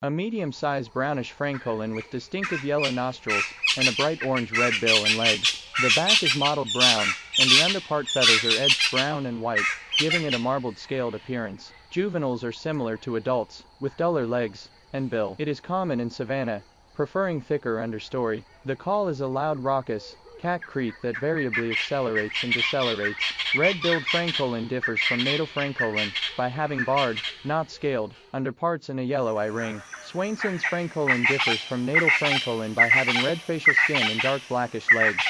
A medium-sized brownish francolin with distinctive yellow nostrils and a bright orange-red bill and legs. The back is mottled brown, and the underpart feathers are edged brown and white, giving it a marbled scaled appearance. Juveniles are similar to adults, with duller legs and bill. It is common in savanna, preferring thicker understory. The call is a loud raucous cack-creek that variably accelerates and decelerates. Red-billed francolin differs from natal francolin by having barred, not scaled, underparts and a yellow eye ring. Swainson's francolin differs from natal francolin by having red facial skin and dark blackish legs.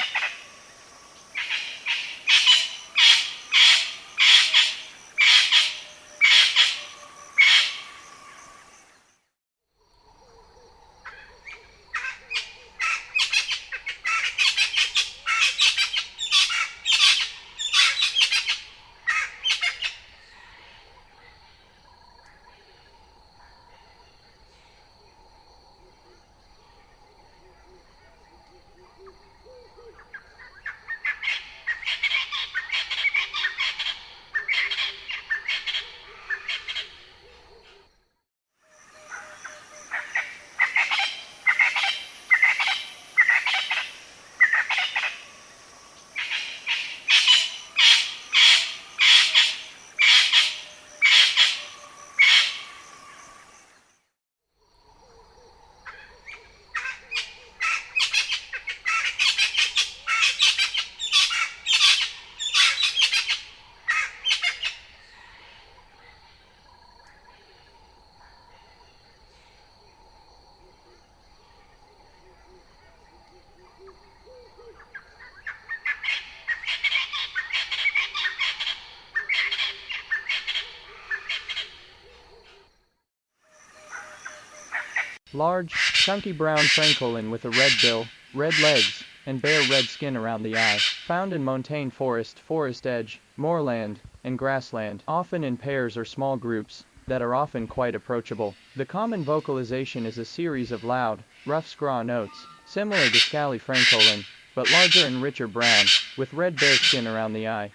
Large, chunky brown francolin with a red bill, red legs, and bare red skin around the eye. Found in montane forest, forest edge, moorland, and grassland, often in pairs or small groups that are often quite approachable. The common vocalization is a series of loud, rough scraw notes, similar to scaly francolin, but larger and richer brown, with red bare skin around the eye.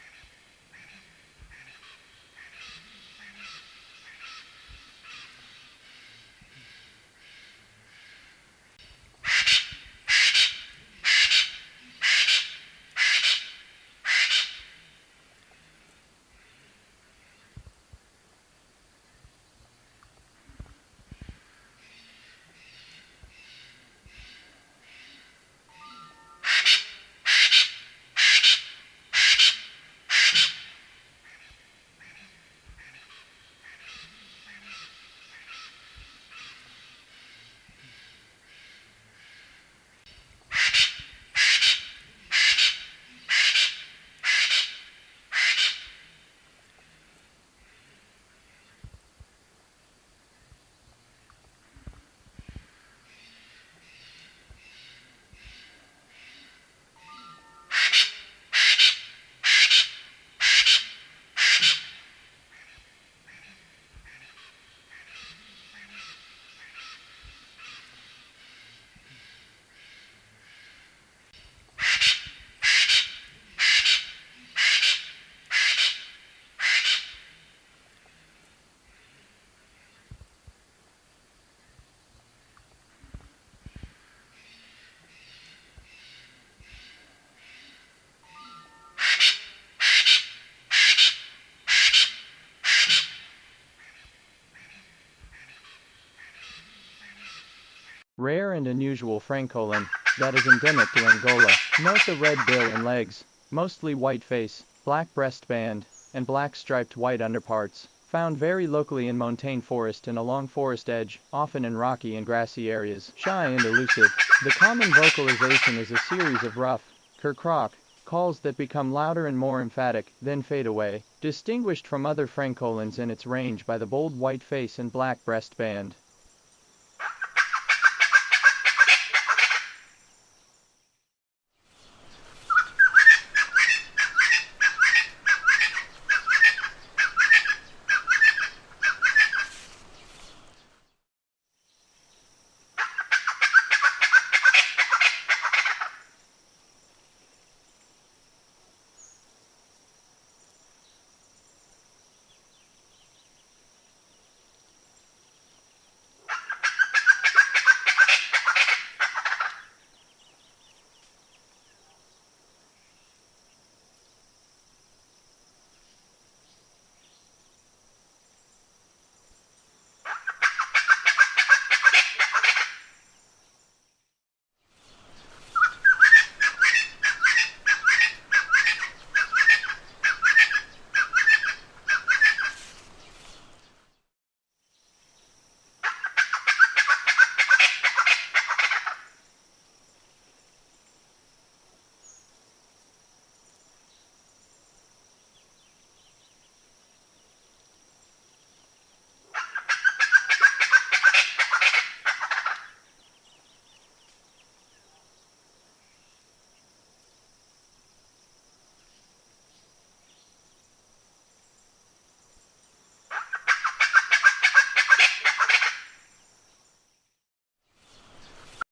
Rare and unusual francolin that is endemic to Angola. Note the red bill and legs, mostly white face, black breastband, and black striped white underparts. Found very locally in montane forest and along forest edge, often in rocky and grassy areas. Shy and elusive. The common vocalization is a series of rough, kerkrock calls that become louder and more emphatic, then fade away. Distinguished from other francolins in its range by the bold white face and black breastband.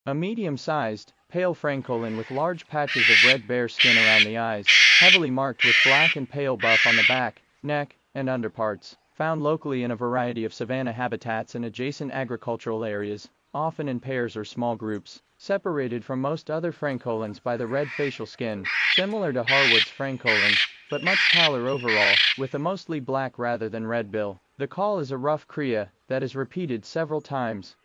A medium-sized, pale francolin with large patches of red bare skin around the eyes, heavily marked with black and pale buff on the back, neck, and underparts. Found locally in a variety of savanna habitats and adjacent agricultural areas, often in pairs or small groups, separated from most other francolins by the red facial skin, similar to Harwood's francolin, but much paler overall, with a mostly black rather than red bill. The call is a rough cria that is repeated several times.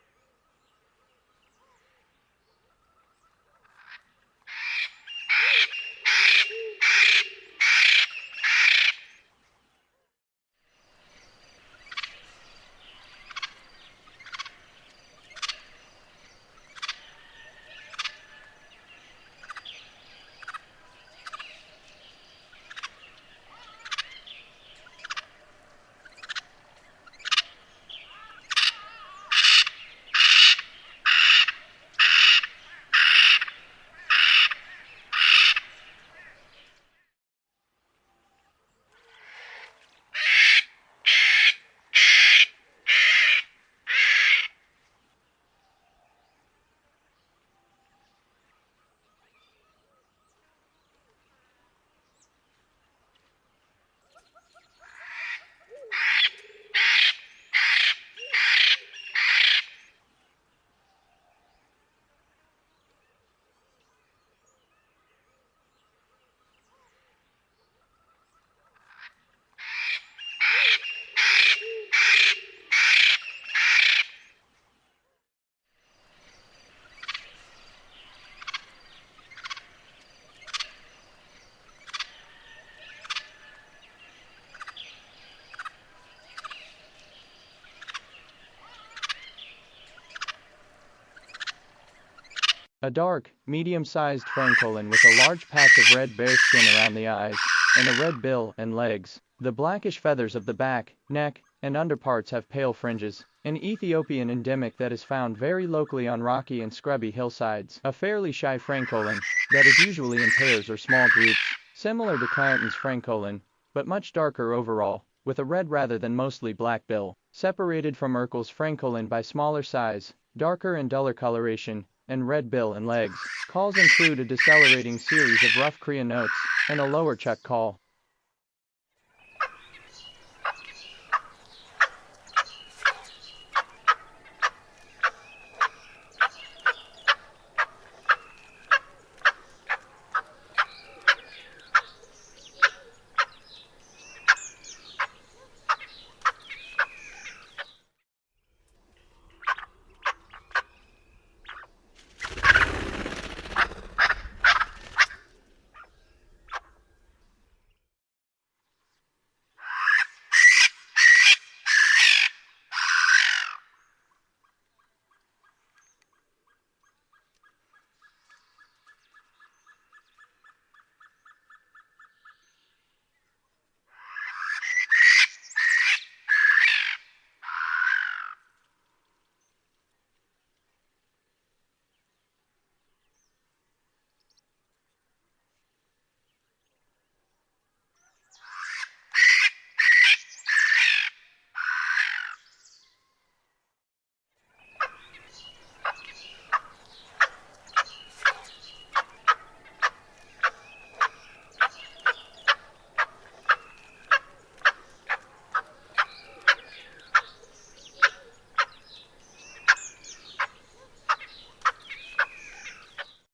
A dark, medium-sized francolin with a large patch of red bare skin around the eyes, and a red bill and legs. The blackish feathers of the back, neck, and underparts have pale fringes. An Ethiopian endemic that is found very locally on rocky and scrubby hillsides. A fairly shy francolin that is usually in pairs or small groups, similar to Clarendon's francolin, but much darker overall, with a red rather than mostly black bill. Separated from Urkel's francolin by smaller size, darker and duller coloration, and red bill and legs. Calls include a decelerating series of rough Kriya notes, and a lower chuck call.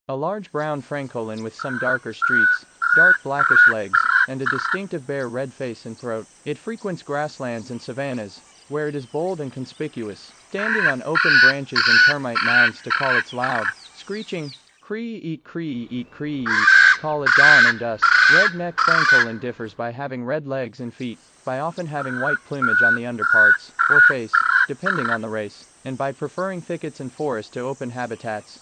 A large brown francolin with some darker streaks, dark blackish legs, and a distinctive bare red face and throat. It frequents grasslands and savannas, where it is bold and conspicuous, standing on open branches and termite mounds to call its loud, screeching, cree call at dawn and dusk. Red-necked francolin differs by having red legs and feet, by often having white plumage on the underparts, or face, depending on the race, and by preferring thickets and forests to open habitats.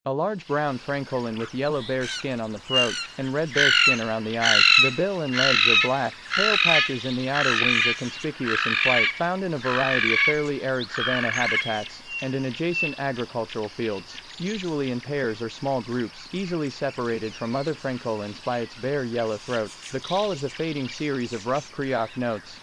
A large brown francolin with yellow bare skin on the throat, and red bare skin around the eyes. The bill and legs are black. Pale patches in the outer wings are conspicuous in flight, found in a variety of fairly arid savanna habitats, and in adjacent agricultural fields, usually in pairs or small groups, easily separated from other francolins by its bare yellow throat. The call is a fading series of rough Kriok notes.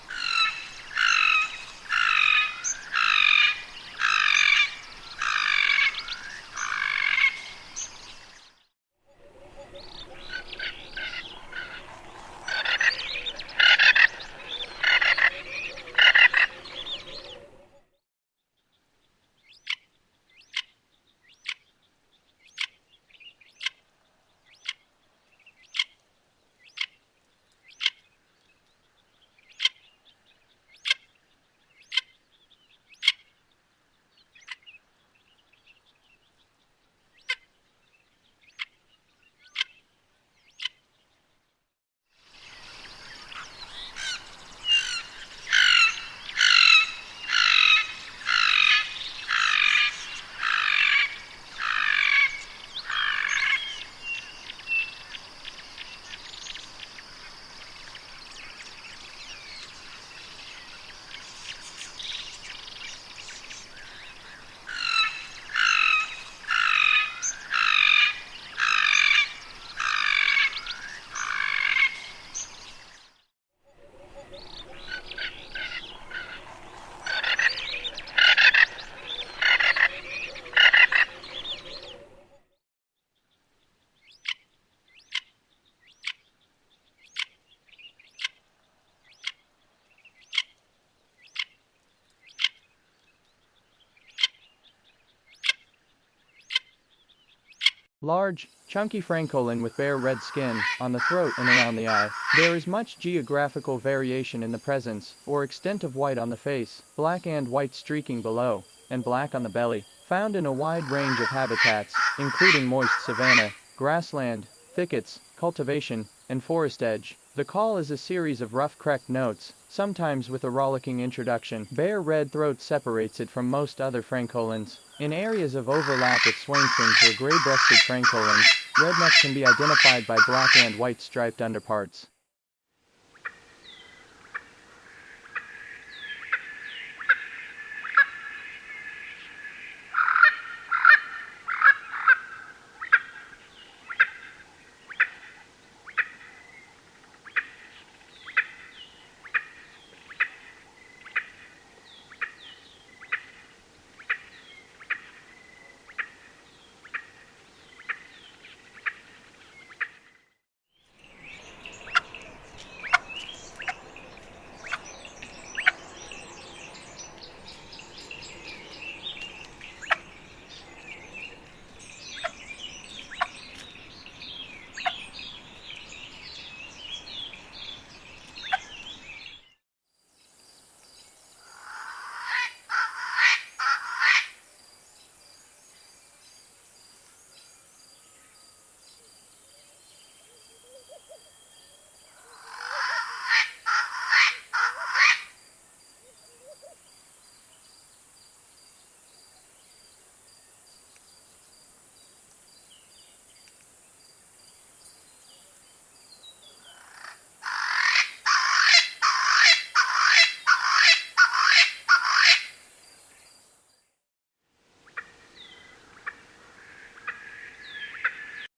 Large, chunky francolin with bare red skin on the throat and around the eye. There is much geographical variation in the presence or extent of white on the face, black and white streaking below, and black on the belly. Found in a wide range of habitats, including moist savanna, grassland, thickets, cultivation, and forest edge. The call is a series of rough cracked notes, sometimes with a rollicking introduction. Bare red throat separates it from most other francolins. In areas of overlap with swainsons or gray-breasted francolins, redneck can be identified by black and white striped underparts.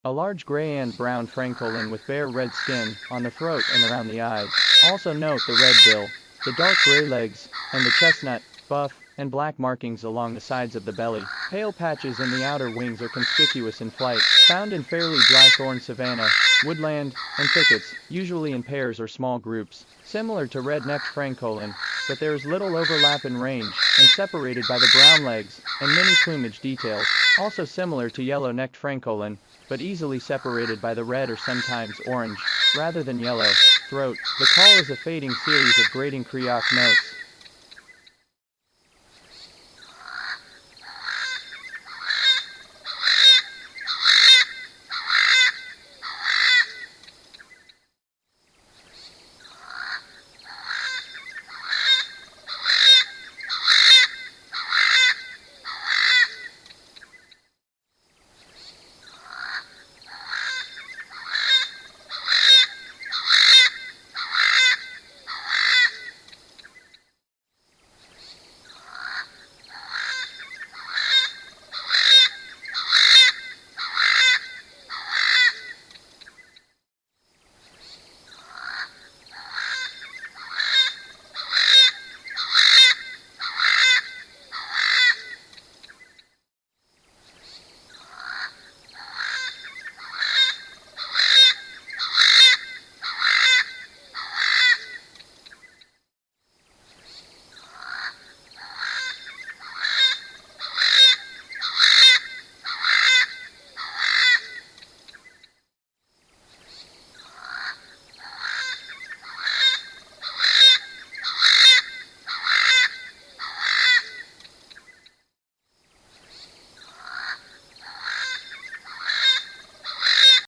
A large gray and brown francolin with bare red skin on the throat and around the eyes. Also note the red bill, the dark gray legs, and the chestnut, buff, and black markings along the sides of the belly. Pale patches in the outer wings are conspicuous in flight, found in fairly dry thorn savanna, woodland, and thickets, usually in pairs or small groups. Similar to red-necked francolin, but there is little overlap in range, and separated by the brown legs and many plumage details. Also similar to yellow-necked francolin, but easily separated by the red or sometimes orange, rather than yellow, throat. The call is a fading series of grating creok notes,